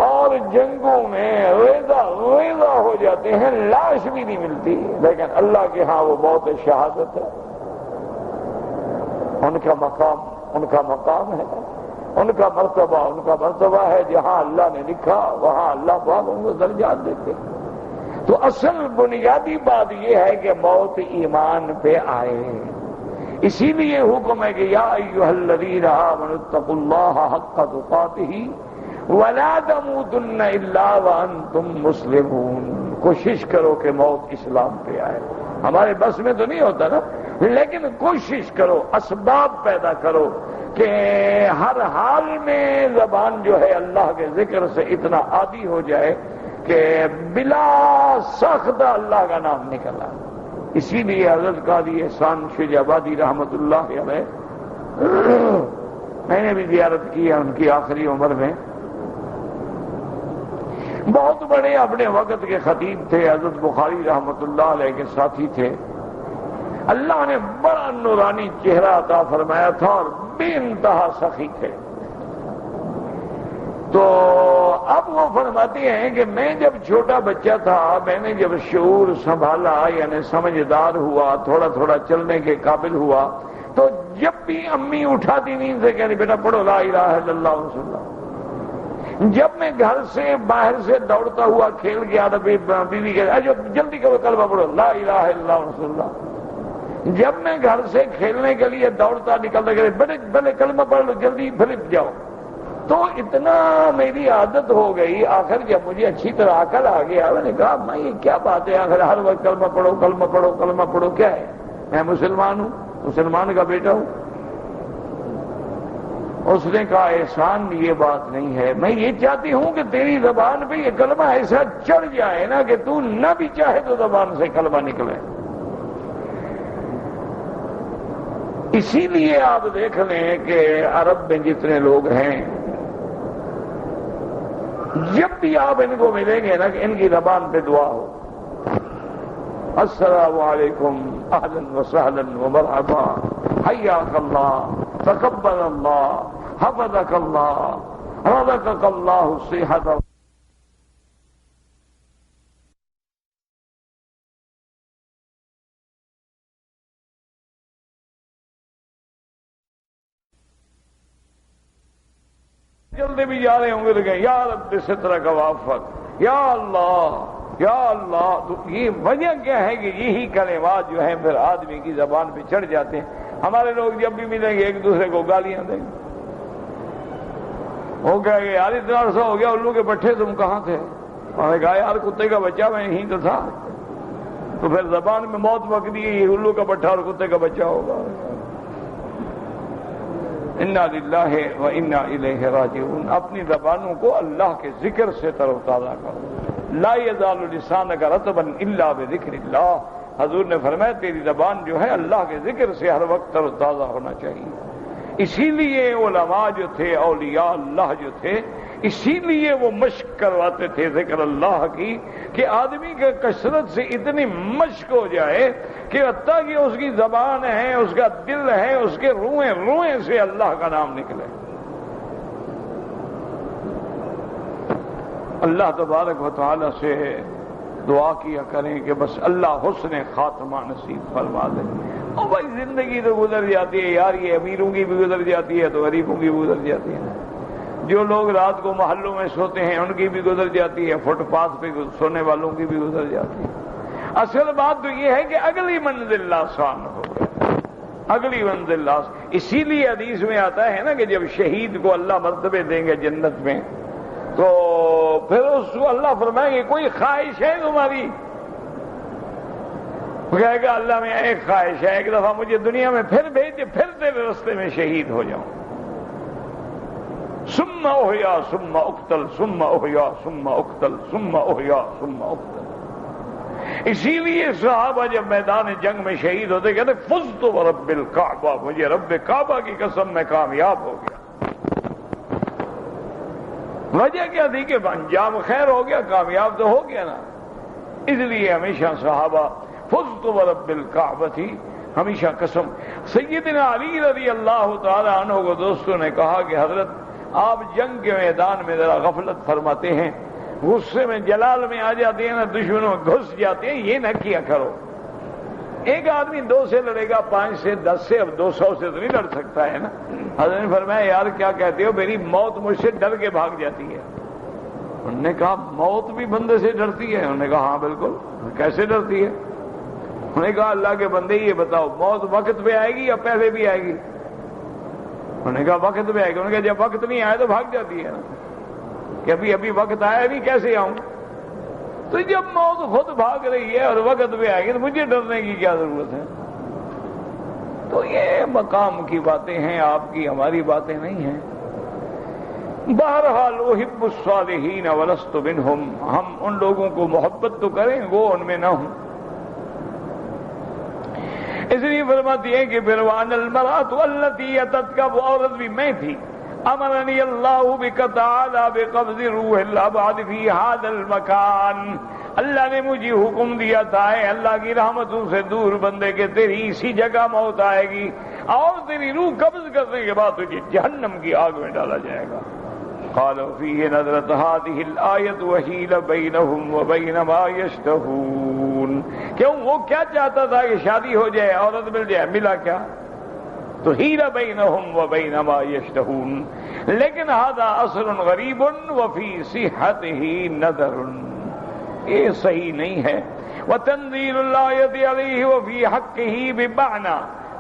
اور جنگوں میں ریزہ ہو جاتے ہیں، لاش بھی نہیں ملتی، لیکن اللہ کے ہاں وہ موت شہادت ہے۔ ان کا مقام ہے، ان کا مرتبہ ہے، جہاں اللہ نے لکھا وہاں اللہ پاک ان کو درجات دیتے۔ تو اصل بنیادی بات یہ ہے کہ موت ایمان پہ آئے، اسی لیے حکم ہے کہ یا ایھا الذین آمنوا اتقوا اللہ حق تقاتہ ولا تموتن الا وانتم مسلمون۔ کوشش کرو کہ موت اسلام پہ آئے۔ ہمارے بس میں تو نہیں ہوتا نا، لیکن کوشش کرو، اسباب پیدا کرو کہ ہر حال میں زبان جو ہے اللہ کے ذکر سے اتنا عادی ہو جائے کہ بلا سخت اللہ کا نام نکلا۔ اسی لیے حضرت قاضی احسان شیخ آبادی رحمت اللہ علیہ، میں نے بھی زیارت کی ہے ان کی آخری عمر میں، بہت بڑے اپنے وقت کے خطیب تھے، حضرت بخاری رحمت اللہ علیہ کے ساتھی تھے۔ اللہ نے بڑا نورانی چہرہ عطا فرمایا تھا اور بے انتہا سخی تھے۔ تو اب وہ فرماتی ہیں کہ میں جب چھوٹا بچہ تھا، میں نے جب شعور سنبھالا، یعنی سمجھدار ہوا، تھوڑا تھوڑا چلنے کے قابل ہوا، تو جب بھی امی اٹھاتی نیند سے کہتی بیٹا پڑھو لا الہ الا اللہ رسول اللہ۔ جب میں گھر سے باہر سے دوڑتا ہوا کھیل گیا تو بیوی کہ جلدی کرو کلمہ پڑھو لا الہ الا اللہ رسول اللہ۔ جب میں گھر سے کھیلنے کے لیے دوڑتا نکلتا کہ بڑے کلمہ پڑھ لو جلدی پھر جاؤ، تو اتنا میری عادت ہو گئی۔ آخر جب مجھے اچھی طرح عقل آ گیا، میں نے کہا میں یہ کیا بات ہے، آخر ہر وقت کلمہ پڑھو کلمہ پڑھو کلمہ پڑھو، کیا ہے؟ میں مسلمان ہوں، مسلمان کا بیٹا ہوں۔ اس نے کہا احسان یہ بات نہیں ہے، میں یہ چاہتی ہوں کہ تیری زبان پہ یہ کلمہ ایسا چڑھ جائے نا کہ تو نہ بھی چاہے تو زبان سے کلمہ نکلے۔ اسی لیے آپ دیکھ لیں کہ عرب میں جتنے لوگ ہیں، جب بھی آپ ان کو ملیں گے نا کہ ان کی زبان پہ دعا ہو، السلام علیکم اہلا وسہلا ومرحبا، حیاک اللہ، تقبل اللہ، حفظک اللہ، رزقک اللہ الصحۃ۔ جلدی بھی جا رہے ہوں گے تو کہیں یا رب سترہ کا وافق، یا اللہ یا اللہ۔ تو یہ وجہ کیا ہے کہ یہی کلمات جو ہیں پھر آدمی کی زبان پہ چڑھ جاتے ہیں۔ ہمارے لوگ جب بھی ملیں گے ایک دوسرے کو گالیاں دیں گے، وہ کہے گے یار اتنا عرصہ ہو گیا الو کے پٹھے تم کہاں تھے؟ انہوں نے کہا یار کتے کا بچہ میں یہیں تو تھا۔ تو پھر زبان میں موت وقتی ہے، یہ الو کا پٹھا اور کتے کا بچہ ہوگا۔ انا للہ و انا الیہ راجعون۔ اپنی زبانوں کو اللہ کے ذکر سے تر و تازہ کرو۔ لا یزال لسانک رطبا الا بذکر اللہ۔ حضور نے فرمایا تیری زبان جو ہے اللہ کے ذکر سے ہر وقت تر و تازہ ہونا چاہیے۔ اسی لیے علماء جو تھے، اولیاء اللہ جو تھے، اسی لیے وہ مشق کرواتے تھے ذکر اللہ کی، کہ آدمی کے کثرت سے اتنی مشق ہو جائے کہ حتیٰ کہ اس کی زبان ہے، اس کا دل ہے، اس کے روئیں روئیں سے اللہ کا نام نکلے۔ اللہ تبارک و تعالی سے دعا کیا کریں کہ بس اللہ حسن خاتمہ نصیب فرما دے۔ اور بھائی زندگی تو گزر جاتی ہے یار، یہ امیروں کی بھی گزر جاتی ہے تو غریبوں کی بھی گزر جاتی ہے۔ جو لوگ رات کو محلوں میں سوتے ہیں ان کی بھی گزر جاتی ہے، فٹ پاتھ پہ سونے والوں کی بھی گزر جاتی ہے۔ اصل بات تو یہ ہے کہ اگلی منزل آسان ہو گئی، اگلی منزل آسان۔ اسی لیے حدیث میں آتا ہے نا کہ جب شہید کو اللہ مرتبے دیں گے جنت میں، تو پھر اس کو اللہ فرمائیں گے کوئی خواہش ہے تمہاری؟ وہ کہے گا اللہ میں ایک خواہش ہے، ایک دفعہ مجھے دنیا میں پھر بھیج دے، پھر تیرے راستے میں شہید ہو جاؤں۔ ثم احیا ثم اقتل ثم احیا ثم اقتل ثم احیا ثم اقتل۔ اسی لیے صحابہ جب میدان جنگ میں شہید ہوتے کہتے فزت ورب الکعبہ، مجھے رب کعبہ کی قسم میں کامیاب ہو گیا۔ وجہ کیا تھی کہ انجام خیر ہو گیا، کامیاب تو ہو گیا نا۔ اس لیے ہمیشہ صحابہ فزت ورب الکعبہ تھی، ہمیشہ قسم۔ سیدنا علی رضی اللہ تعالی عنہ کو دوستوں نے کہا کہ حضرت آپ جنگ کے میدان میں ذرا غفلت فرماتے ہیں، غصے میں جلال میں آ جاتے ہیں نا، دشمنوں میں گھس جاتے ہیں، یہ نہ کیا کرو۔ ایک آدمی 2 سے لڑے گا، 5 سے 10 سے، اب 200 سے تو نہیں لڑ سکتا ہے نا۔ حضرت نے فرمایا یار کیا کہتے ہو، میری موت مجھ سے ڈر کے بھاگ جاتی ہے۔ انہوں نے کہا موت بھی بندے سے ڈرتی ہے؟ انہوں نے کہا ہاں بالکل۔ کیسے ڈرتی ہے؟ انہوں نے کہا اللہ کے بندے یہ بتاؤ موت وقت پہ آئے گی یا پہلے بھی آئے گی؟ انہوں نے کہا وقت پہ آئے گی۔ انہوں نے کہا جب وقت نہیں آئے تو بھاگ جاتی ہے نا، کہ ابھی وقت آیا نہیں کیسے آؤں؟ تو جب موت خود بھاگ رہی ہے اور وقت پہ آئے گی تو مجھے ڈرنے کی کیا ضرورت ہے؟ تو یہ مقام کی باتیں ہیں، آپ کی ہماری باتیں نہیں ہیں۔ بہرحال احب الصالحین ولست منہم، ہم ان لوگوں کو محبت تو کریں وہ ان میں نہ ہوں۔ اس لیے فرماتی ہے کہ بروان المرأۃ التی اتت کا، وہ عورت بھی میں تھی۔ امرنی اللہ بک تعالی بقبض روح الابعد فی ھذا المکان، اللہ نے مجھے حکم دیا تھا اے اللہ کی رحمتوں سے دور بندے کہ تیری اسی جگہ موت آئے گی اور تیری روح قبض کرنے کے بعد تجھے جہنم کی آگ میں ڈالا جائے گا۔ قال فيه نزلت هذه الآية وحيل بينهم وبين ما يشتهون. کیوں وہ کیا چاہتا تھا کہ شادی ہو جائے، عورت مل جائے، ملا کیا؟ تو حیل بینہم وبین ما یشتہون. لیکن هذا اصل غریب وفی صحته نظر، یہ صحیح نہیں ہے. وتنزیل الآیت علیہ وفی حقہ بمعنی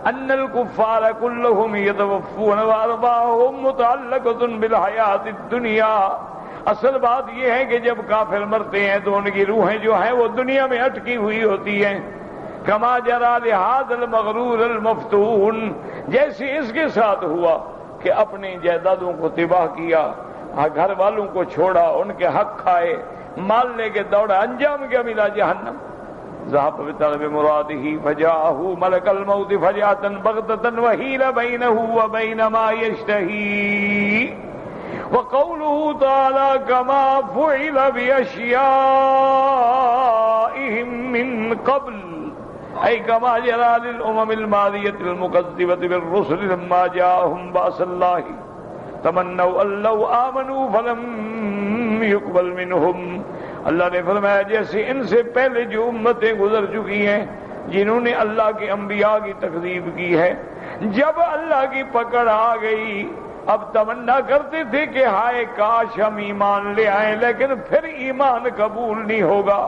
ان الکفار کلهم یتوفون وارواحهم متعلقۃ بالحیاۃ الدنیا. اصل بات یہ ہے کہ جب کافر مرتے ہیں تو ان کی روحیں جو ہیں وہ دنیا میں اٹکی ہوئی ہوتی ہیں. کما جرا لہذا المغرور المفتون، جیسے اس کے ساتھ ہوا کہ اپنی جائیدادوں کو تباہ کیا، گھر والوں کو چھوڑا، ان کے حق کھائے، مال لے کے دوڑا، انجام کیا ملا؟ جہنم. ذهب بطلب مراده فجاءه ملك الموت فجاءة بغتة وحيل بينه وبين ما يشتهي. وقوله تعالى كما فعل بأشيائهم من قبل، أي كما جرى للأمم الماضية المكذبة بالرسل لما جاءهم بأس الله تمنوا أن لو آمنوا فلم يقبل منهم. اللہ نے فرمایا جیسے ان سے پہلے جو امتیں گزر چکی ہیں جنہوں نے اللہ کے انبیاء کی تکذیب کی ہے، جب اللہ کی پکڑ آ گئی اب تمنا کرتے تھے کہ ہائے کاش ہم ایمان لے آئیں، لیکن پھر ایمان قبول نہیں ہوگا.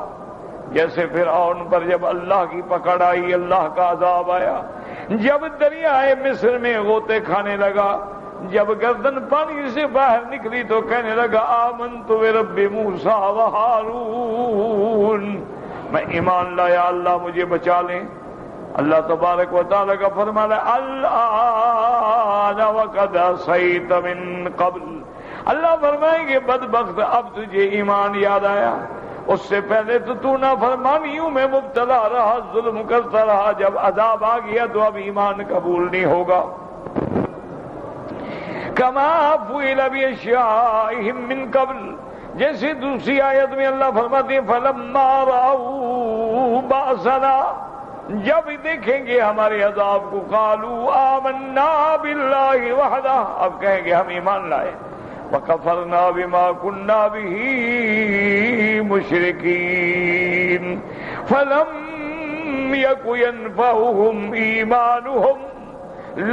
جیسے فرعون پر جب اللہ کی پکڑ آئی، اللہ کا عذاب آیا، جب دریائے مصر میں غوطے کھانے لگا، جب گردن پانی سے باہر نکلی تو کہنے لگا آمنت برب موسیٰ و ہارون، میں ایمان لایا، اللہ مجھے بچا لیں. اللہ تبارک و تعالیٰ کا فرمانا الآن وقد عصیت من قبل. اللہ فرمائیں گے بدبخت اب تجھے ایمان یاد آیا، اس سے پہلے تو نافرمانیوں میں مبتلا رہا، ظلم کرتا رہا، جب عذاب آ گیا تو اب ایمان قبول نہیں ہوگا. کما فعل بأشیائهم من قبل، جیسے دوسری آیت میں اللہ فرماتے ہیں فلما رأوا بأسنا، جب دیکھیں گے ہمارے عذاب کو، قالوا آمنا باللہ وحدہ، اب کہیں گے ہم ایمان لائے، وکفرنا بما كنا به مشرکین. فلم یک ینفعهم ایمانهم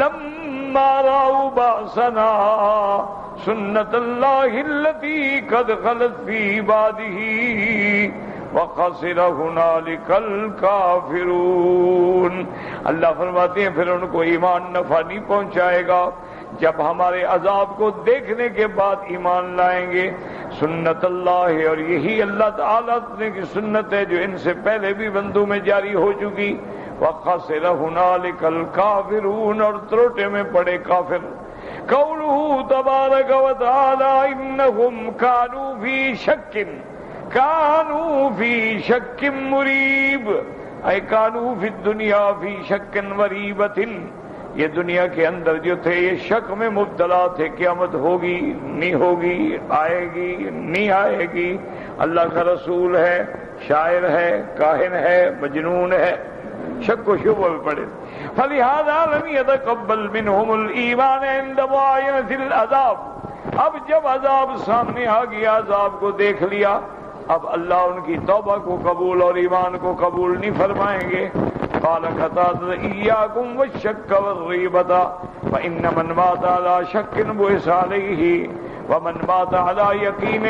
لما رأوا بأسنا سنت اللہ التي قد خلت في عباده وخسر هنالك الكافرون. اللہ فرماتے ہیں پھر ان کو ایمان نفع نہیں پہنچائے گا جب ہمارے عذاب کو دیکھنے کے بعد ایمان لائیں گے. سنت اللہ، اور یہی اللہ تعالیٰ کی سنت ہے جو ان سے پہلے بھی بندوں میں جاری ہو چکی. وَخَسِرَ هُنَالِكَ الْكَافِرُونَ، اور تروٹے میں پڑے کافر. قَوْلُهُ تَبَارَكَ وَتَعَالَى إِنَّهُمْ كَانُوا فِي شَكٍّ مُّرِيبٍ، اے كَانُوا فِي الدُّنْيَا فِي شَكٍّ وَرِيبَةٍ، یہ دنیا کے اندر جو تھے یہ شک میں مبتلا تھے، قیامت ہوگی نہیں ہوگی، آئے گی نہیں آئے گی، اللہ کا رسول ہے، شاعر ہے، کاہن ہے، مجنون ہے، شک و شبہ میں پڑے. فلہذا لم يتقبل منهم الایمان عند معاینۃ العذاب. اب جب عذاب سامنے آ گیا، عذاب کو دیکھ لیا، اب اللہ ان کی توبہ کو قبول اور ایمان کو قبول نہیں فرمائیں گے. قال قتادہ ایاکم والشک والریبۃ فإن من مات على شک بعث علیہ ومن مات على یقین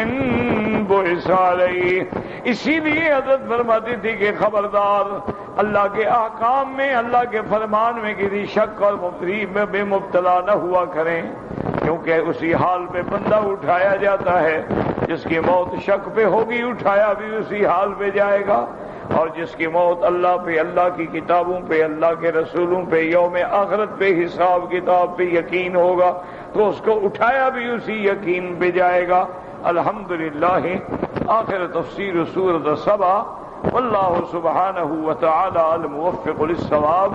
بعث علیہ. اسی لیے حضرت فرماتی تھی کہ خبردار اللہ کے احکام میں، اللہ کے فرمان میں کسی شک اور ریب میں بے مبتلا نہ ہوا کریں، کیونکہ اسی حال پہ بندہ اٹھایا جاتا ہے. جس کی موت شک پہ ہوگی اٹھایا بھی اسی حال پہ جائے گا، اور جس کی موت اللہ پہ، اللہ کی کتابوں پہ، اللہ کے رسولوں پہ، یوم آخرت پہ، حساب کتاب پہ یقین ہوگا تو اس کو اٹھایا بھی اسی یقین پہ جائے گا. الحمدللہ. آخر تفسیر سورۃ سبا، واللہ سبحانہ وتعالی الموفق للصواب.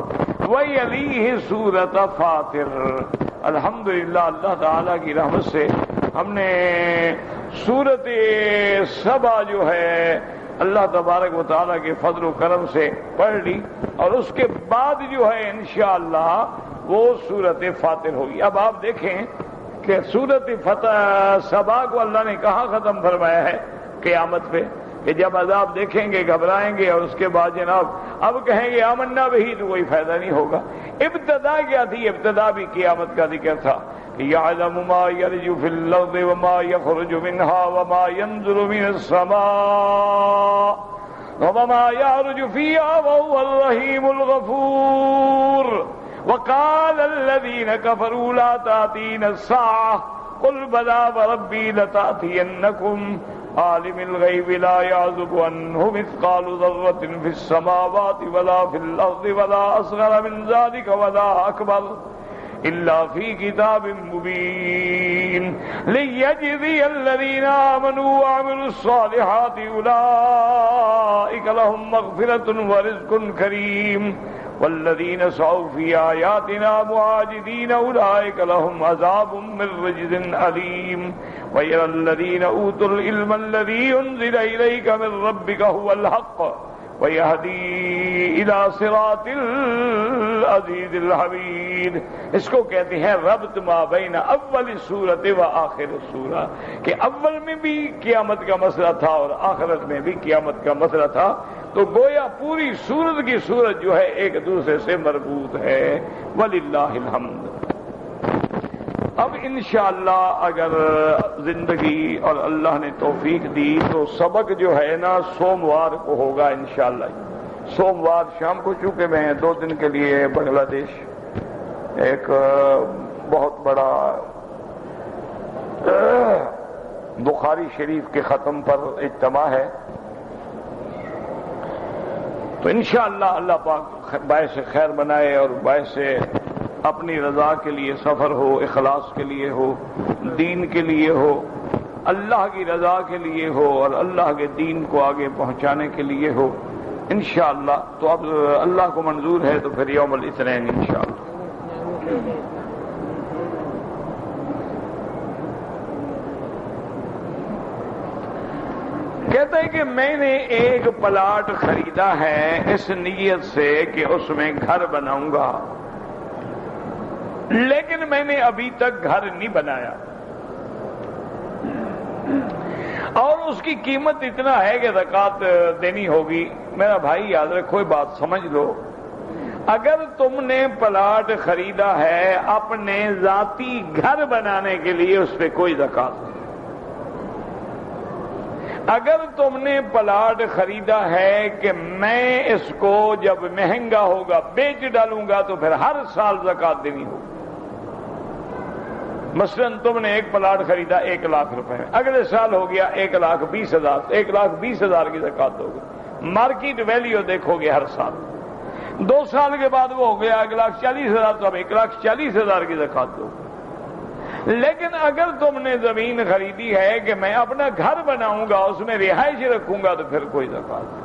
ویلیہ سورۃ فاطر. الحمدللہ اللہ تعالیٰ کی رحمت سے ہم نے سورۃ سبا جو ہے اللہ تبارک و تعالیٰ کے فضل و کرم سے پڑھ لی، اور اس کے بعد جو ہے انشاءاللہ وہ سورۃ فاطر ہوگی. اب آپ دیکھیں کہ سورت فتح سبا کو اللہ نے کہاں ختم فرمایا ہے؟ قیامت پہ، کہ جب عذاب دیکھیں گے گھبرائیں گے اور اس کے بعد جناب اب کہیں گے آمنا بہی تو کوئی فائدہ نہیں ہوگا۔ ابتدا کیا تھی؟ ابتدا بھی قیامت کا ذکر تھا کہ یعلم ما یرج فی الارض وما یخرج منها وما ينزل من السماء وما يعرج فيها وهو الرحيم الغفور۔ وقال الذين كفروا لا تأتينا الساعة قل بلى وربي لتأتينكم عالم الغيب لا يعزب عنه مثقال ذرة في السماوات ولا في الأرض ولا أصغر من ذلك ولا أكبر إلا في كتاب مبين ليجزي الذين آمنوا وعملوا الصالحات أولئك لهم مغفرة ورزق كريم والذين سعوا في آياتنا معاجزين أولئك لهم عذاب من رجز أليم ويرى الذين أوتوا العلم الذي أنزل إليك من ربك هو الحق ويهدي إلى صراط العزيز الحميد۔ اس کو کہتے ہیں ربط ما بین اول سورت و آخر سورہ، کہ اول میں بھی قیامت کا مسئلہ تھا اور آخرت میں بھی قیامت کا مسئلہ تھا، تو گویا پوری سورت کی سورت جو ہے ایک دوسرے سے مربوط ہے۔ وللہ الحمد۔ اب انشاءاللہ اگر زندگی اور اللہ نے توفیق دی تو سبق جو ہے نا سوموار کو ہوگا انشاءاللہ۔ سوموار شام کو، چونکہ میں 2 دن کے لیے بنگلہ دیش ایک بہت بڑا بخاری شریف کے ختم پر اجتماع ہے، تو انشاءاللہ اللہ پاک باعث خیر بنائے اور باعث اپنی رضا کے لیے سفر ہو، اخلاص کے لیے ہو، دین کے لیے ہو، اللہ کی رضا کے لیے ہو اور اللہ کے دین کو آگے پہنچانے کے لیے ہو انشاءاللہ۔ تو اب اللہ کو منظور ہے تو پھر یوم الاثنین انشاءاللہ۔ کہتے ہیں کہ میں نے ایک پلاٹ خریدا ہے اس نیت سے کہ اس میں گھر بناؤں گا، لیکن میں نے ابھی تک گھر نہیں بنایا اور اس کی قیمت اتنا ہے کہ زکوٰۃ دینی ہوگی۔ میرا بھائی یاد رکھو، یہ بات سمجھ لو، اگر تم نے پلاٹ خریدا ہے اپنے ذاتی گھر بنانے کے لیے اس پہ کوئی زکوٰۃ نہیں۔ اگر تم نے پلاٹ خریدا ہے کہ میں اس کو جب مہنگا ہوگا بیچ ڈالوں گا تو پھر ہر سال زکوٰۃ دینی ہوگی۔ مثلا تم نے ایک پلاٹ خریدا 1 لاکھ روپے میں، اگلے سال ہو گیا 1,20,000، 1,20,000 کی زکوٰۃ ہوگی۔ مارکیٹ ویلیو دیکھو گے ہر سال، 2 سال کے بعد وہ ہو گیا 1,40,000، تو اب 1,40,000 کی زکوٰۃ دو۔ لیکن اگر تم نے زمین خریدی ہے کہ میں اپنا گھر بناؤں گا، اس میں رہائش رکھوں گا، تو پھر کوئی زکوٰۃ نہیں۔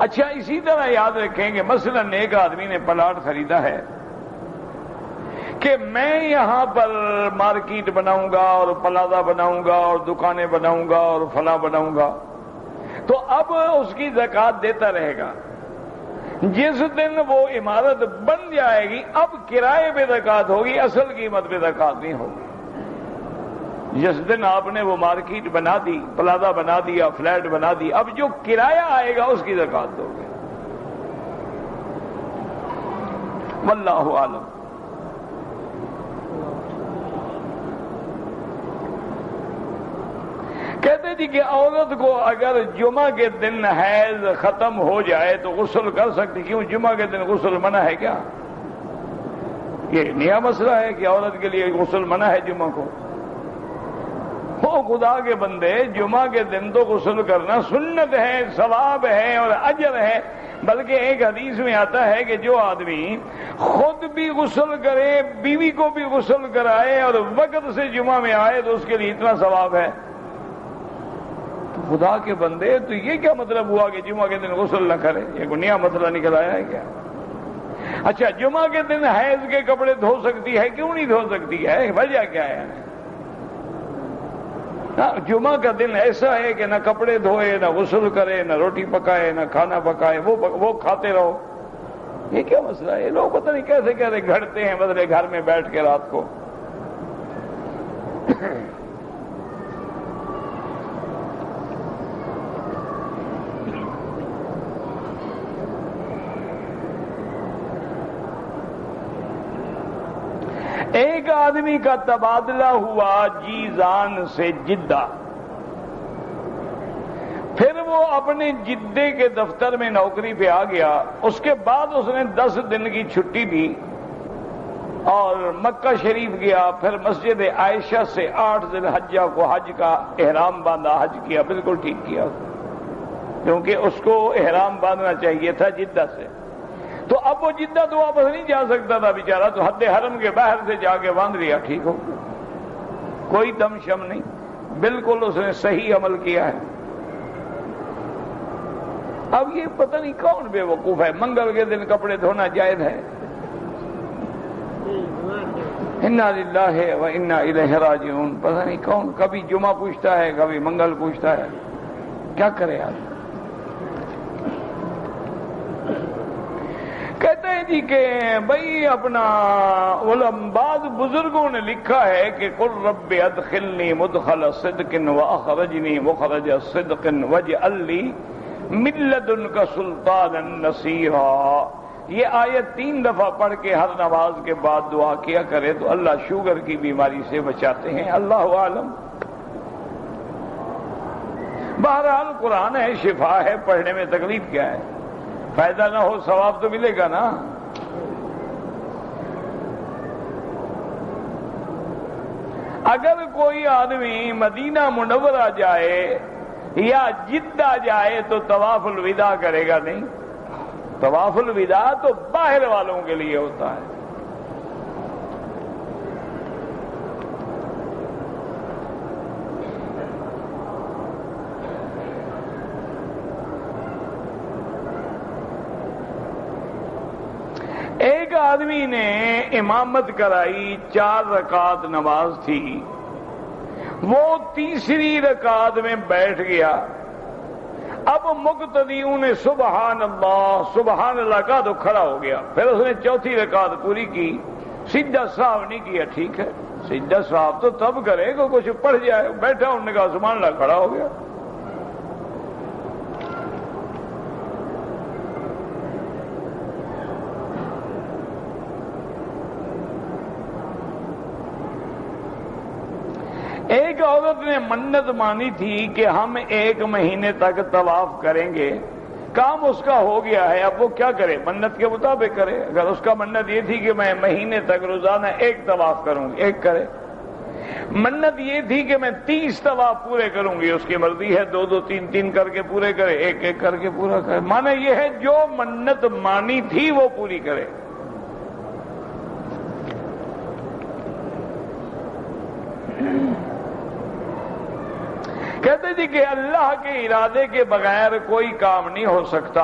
اچھا، اسی طرح یاد رکھیں کہ مثلا ایک آدمی نے پلاٹ خریدا ہے کہ میں یہاں پر مارکیٹ بناؤں گا اور پلازا بناؤں گا اور دکانیں بناؤں گا اور فلاں بناؤں گا، تو اب اس کی زکوٰۃ دیتا رہے گا۔ جس دن وہ عمارت بن جائے گی اب کرائے پہ زکوٰۃ ہوگی، اصل قیمت پہ زکوٰۃ نہیں ہوگی۔ جس دن آپ نے وہ مارکیٹ بنا دی، پلازا بنا دیا، فلیٹ بنا دی، اب جو کرایہ آئے گا اس کی زکوٰۃ دو گے۔ واللہ عالم۔ کہتے جی کہ عورت کو اگر جمعہ کے دن حیض ختم ہو جائے تو غسل کر سکتی، کیوں جمعہ کے دن غسل منع ہے کیا؟ یہ نیا مسئلہ ہے کہ عورت کے لیے غسل منع ہے جمعہ کو؟ وہ خدا کے بندے، جمعہ کے دن تو غسل کرنا سنت ہے، ثواب ہے اور اجر ہے، بلکہ ایک حدیث میں آتا ہے کہ جو آدمی خود بھی غسل کرے، بیوی کو بھی غسل کرائے اور وقت سے جمعہ میں آئے تو اس کے لیے اتنا ثواب ہے۔ خدا کے بندے، تو یہ کیا مطلب ہوا کہ جمعہ کے دن غسل نہ کرے؟ یہ کوئی نیا مسئلہ نکل آیا ہے کیا؟ اچھا، جمعہ کے دن حیض کے کپڑے دھو سکتی ہے، کیوں نہیں دھو سکتی ہے؟ وجہ کیا ہے؟ جمعہ کا دن ایسا ہے کہ نہ کپڑے دھوئے، نہ غسل کرے، نہ روٹی پکائے، نہ کھانا پکائے، وہ کھاتے رہو۔ یہ کیا مسئلہ ہے؟ لوگ پتہ نہیں کیسے کیسے گھڑتے ہیں بدلے گھر میں بیٹھ کے رات کو۔ ایک آدمی کا تبادلہ ہوا جیزان سے جدہ، پھر وہ اپنے جدے کے دفتر میں نوکری پہ آ گیا، اس کے بعد اس نے 10 دن کی چھٹی دی اور مکہ شریف گیا، پھر مسجد عائشہ سے 8 ذی الحجہ کو حج کا احرام باندھا، حج کیا، بالکل ٹھیک کیا، کیونکہ اس کو احرام باندھنا چاہیے تھا جدہ سے۔ تو اب وہ جدہ تو واپس نہیں جا سکتا تھا بیچارہ، تو حد حرم کے باہر سے جا کے باندھ لیا، ٹھیک ہو، کوئی دم شم نہیں، بالکل اس نے صحیح عمل کیا ہے۔ اب یہ پتہ نہیں کون بے وقوف ہے، منگل کے دن کپڑے دھونا جائز ہے؟ انا للہ و انا الیہ راجعون، پتہ نہیں کون، کبھی جمعہ پوچھتا ہے، کبھی منگل پوچھتا ہے، کیا کرے آدمی؟ کہتے ہیں جی کہ بھائی اپنا بعض بزرگوں نے لکھا ہے کہ قل رب ادخلنی مدخل صدق واخرجنی مخرج صدق واجعل لی من لدنک سلطانا نصیرا، یہ آیت 3 دفعہ پڑھ کے ہر نماز کے بعد دعا کیا کرے تو اللہ شوگر کی بیماری سے بچاتے ہیں، اللہ عالم۔ بہرحال قرآن ہے، شفا ہے، پڑھنے میں تکلیف کیا ہے؟ فائدہ نہ ہو ثواب تو ملے گا نا۔ اگر کوئی آدمی مدینہ منورہ جائے یا جدہ جائے تو طواف الوداع کرے گا نہیں، طواف الوداع تو باہر والوں کے لیے ہوتا ہے۔ ایک آدمی نے امامت کرائی، 4 رکعت نماز تھی، وہ تیسری رکعت میں بیٹھ گیا، اب مقتدیوں نے سبحان اللہ کہا تو کھڑا ہو گیا، پھر اس نے 4تھی رکعت پوری کی، سجدہ صاحب نہیں کیا، ٹھیک ہے، سجدہ صاحب تو تب کرے کہ کچھ پڑھ جائے، بیٹھا انہوں نے کہا سبحان اللہ، کھڑا ہو گیا۔ ایک عورت نے منت مانی تھی کہ ہم 1 مہینے تک طواف کریں گے، کام اس کا ہو گیا ہے، اب وہ کیا کرے؟ منت کے مطابق کرے۔ اگر اس کا منت یہ تھی کہ میں مہینے تک روزانہ 1 طواف کروں گی، 1 کرے۔ منت یہ تھی کہ میں 30 طواف پورے کروں گی، اس کی مرضی ہے، 2 3 کر کے پورے کرے، 1 کر کے پورا کرے، معنی یہ ہے جو منت مانی تھی وہ پوری کرے۔ کہتے جی کہ اللہ کے ارادے کے بغیر کوئی کام نہیں ہو سکتا۔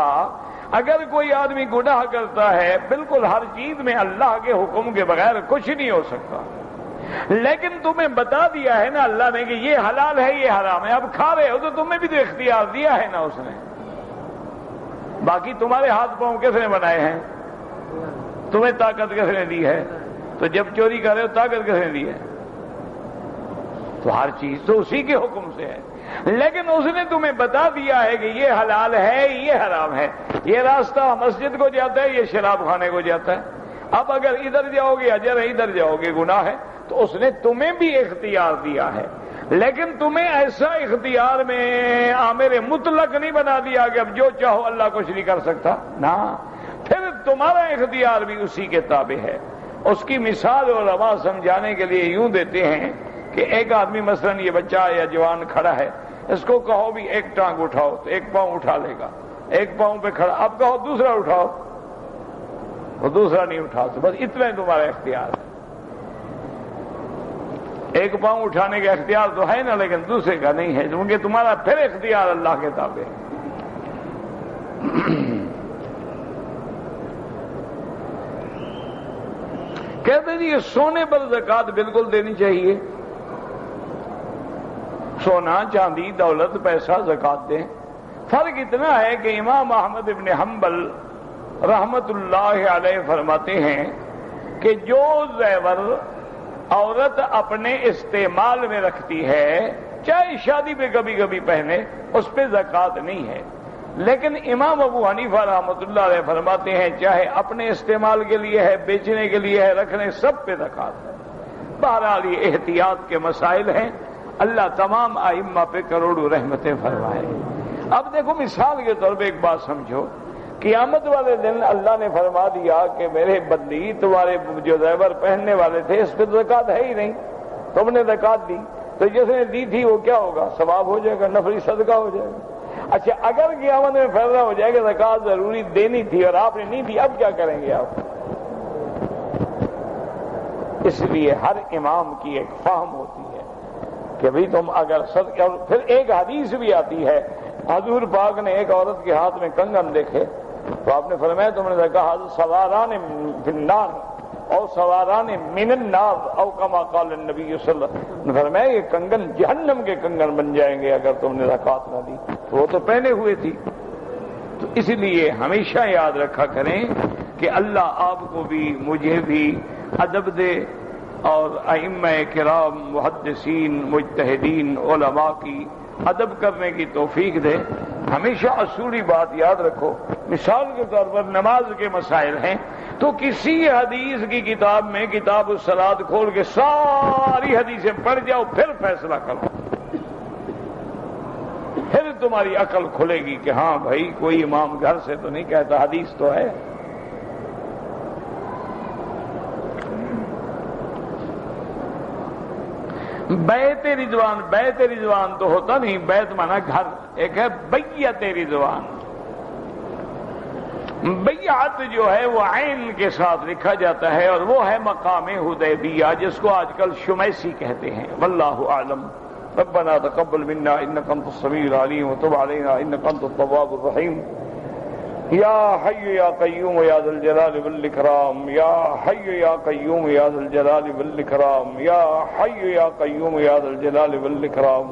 اگر کوئی آدمی گناہ کرتا ہے، بالکل ہر چیز میں اللہ کے حکم کے بغیر کچھ نہیں ہو سکتا، لیکن تمہیں بتا دیا ہے نا اللہ نے کہ یہ حلال ہے، یہ حرام ہے، اب کھا رہے ہو تو تمہیں بھی تو اختیار دیا ہے نا اس نے۔ باقی تمہارے ہاتھ پاؤں کس نے بنائے ہیں؟ تمہیں طاقت کس نے دی ہے؟ تو جب چوری کر رہے ہو طاقت کس نے دی ہے؟ تو ہر چیز تو اسی کے حکم سے ہے، لیکن اس نے تمہیں بتا دیا ہے کہ یہ حلال ہے، یہ حرام ہے، یہ راستہ مسجد کو جاتا ہے، یہ شراب خانے کو جاتا ہے، اب اگر ادھر جاؤ گے اجر ہے، ادھر جاؤ گے گناہ ہے، تو اس نے تمہیں بھی اختیار دیا ہے، لیکن تمہیں ایسا اختیار میں آمر مطلق نہیں بنا دیا کہ اب جو چاہو اللہ کچھ نہیں کر سکتا، نہ، پھر تمہارا اختیار بھی اسی کے تابع ہے۔ اس کی مثال علماء سمجھانے کے لیے یوں دیتے ہیں کہ ایک آدمی مثلا یہ بچہ یا جوان کھڑا ہے، اس کو کہو بھی 1 ٹانگ اٹھاؤ تو 1 پاؤں اٹھا لے گا، 1 پاؤں پہ کھڑا، اب کہو دوسرا اٹھاؤ، وہ دوسرا نہیں اٹھا تو بس اتنا ہی تمہارا اختیار ہے۔ 1 پاؤں اٹھانے کا اختیار تو ہے نا، لیکن دوسرے کا نہیں ہے، کیونکہ تمہارا پھر اختیار اللہ کے تابع ہے۔ کہتے جی یہ سونے پر زکوٰۃ بالکل دینی چاہیے، سونا چاندی دولت پیسہ زکوٰۃ دیں۔ فرق اتنا ہے کہ امام احمد ابن حنبل رحمت اللہ علیہ فرماتے ہیں کہ جو زیور عورت اپنے استعمال میں رکھتی ہے، چاہے شادی پہ کبھی کبھی پہنے، اس پہ زکوٰۃ نہیں ہے، لیکن امام ابو حنیفہ رحمۃ اللہ علیہ فرماتے ہیں چاہے اپنے استعمال کے لیے ہے، بیچنے کے لیے ہے، رکھنے، سب پہ زکوٰۃ ہے۔ بہرحال یہ احتیاط کے مسائل ہیں، اللہ تمام ائمہ پہ کروڑوں رحمتیں فرمائے۔ اب دیکھو مثال کے طور پہ ایک بات سمجھو، قیامت والے دن اللہ نے فرما دیا کہ میرے بندی تمہارے جو زیور پہننے والے تھے اس پہ زکوٰۃ ہے ہی نہیں، تم نے زکوٰۃ دی، تو جس نے دی تھی وہ کیا ہوگا؟ ثواب ہو جائے گا، نفلی صدقہ ہو جائے گا۔ اچھا اگر قیامت میں فیصلہ ہو جائے کہ زکوٰۃ ضروری دینی تھی اور آپ نے نہیں دی، اب کیا کریں گے آپ؟ اس لیے ہر امام کی ایک فہم ہوتی ہے کہ بھئی تم اگر صدقہ، اور پھر ایک حدیث بھی آتی ہے، حضور پاک نے ایک عورت کے ہاتھ میں کنگن دیکھے تو آپ نے فرمایا تم نے کہا سواران فی النار اور سواران من النار او کما قال النبی صلی اللہ علیہ وسلم نے فرمایا یہ کنگن جہنم کے کنگن بن جائیں گے اگر تم نے زکوٰۃ نہ دی، تو وہ تو پہنے ہوئے تھی۔ تو اس لیے ہمیشہ یاد رکھا کریں کہ اللہ آپ کو بھی مجھے بھی ادب دے اور ائمہ کرام محدثین مجتہدین علماء کی ادب کرنے کی توفیق دے۔ ہمیشہ اصولی بات یاد رکھو، مثال کے طور پر نماز کے مسائل ہیں تو کسی حدیث کی کتاب میں کتاب الصلاۃ کھول کے ساری حدیثیں پڑھ جاؤ، پھر فیصلہ کرو، پھر تمہاری عقل کھلے گی کہ ہاں بھائی کوئی امام گھر سے تو نہیں کہتا، حدیث تو ہے۔ بیت رضوان تو ہوتا نہیں، بیت مانا گھر، ایک ہے بیعت رضوان۔ بیعت جو ہے وہ عین کے ساتھ لکھا جاتا ہے اور وہ ہے مقام حدیبیہ جس کو آج کل شمیسی کہتے ہیں، واللہ اعلم۔ ربنا تقبل منا انک انت السمیع العلیم وتب علینا انک انت التواب الرحیم۔ یا حی یا قیوم یا ذا الجلال والاکرام، یا حی یا قیوم یا ذا الجلال والاکرام، یا حی یا قیوم یا ذا الجلال والاکرام،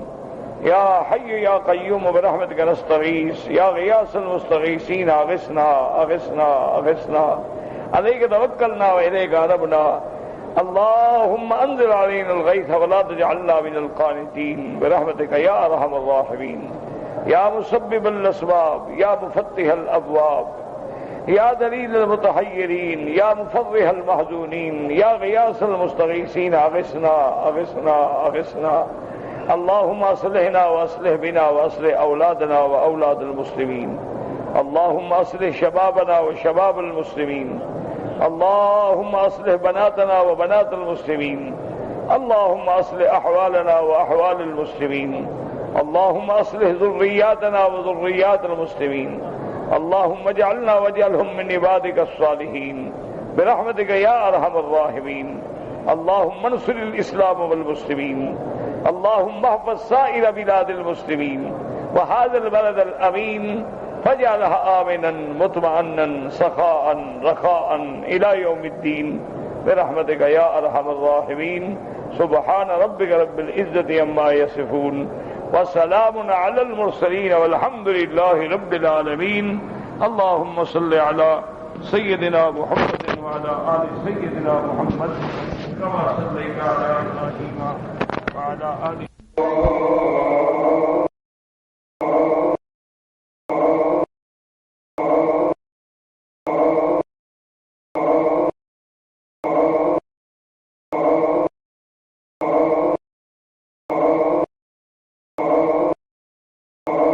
یا حی یا قیوم برحمتک نستغیث، یا غیاث المستغیثین اغثنا اغثنا اغثنا، علیک توکلنا والیک انبنا، اللهم انزل علينا الغيث ولا تجعلنا من القانطين برحمتك يا ارحم الراحمين، یا مسبب الاسباب، یا مفتح الابواب، یا دلیل المتحیرین، یا مفرح المحزونین، یا غیاث المستغیثین اغثنا اغثنا اغثنا، اللهم اصلحنا واصلح بنا واصلح اولادنا واولاد المسلمین، اللهم اصلح شبابنا وشباب المسلمین، اللهم اصلح بناتنا وبنات المسلمين، اللهم اصلح احوالنا واحوال المسلمين، اللهم اصلح ذرياتنا وذريات المسلمين، اللهم اجعلنا واجعلهم من عبادك الصالحين برحمتك يا ارحم الراحمين، اللهم انصر الاسلام والمسلمين، اللهم احفظ سائر بلاد المسلمين وهذا البلد الامين فاجعلها آمنا مطمئنا سخاء رخاء إلى يوم الدين برحمتك يا أرحم الراحمين، سبحان ربك رب العزة عما يصفون وسلام على المرسلين والحمد لله رب العالمين۔ اللهم صل على سيدنا محمد وعلى آل سيدنا محمد كما صليت على إبراهيم وعلى آل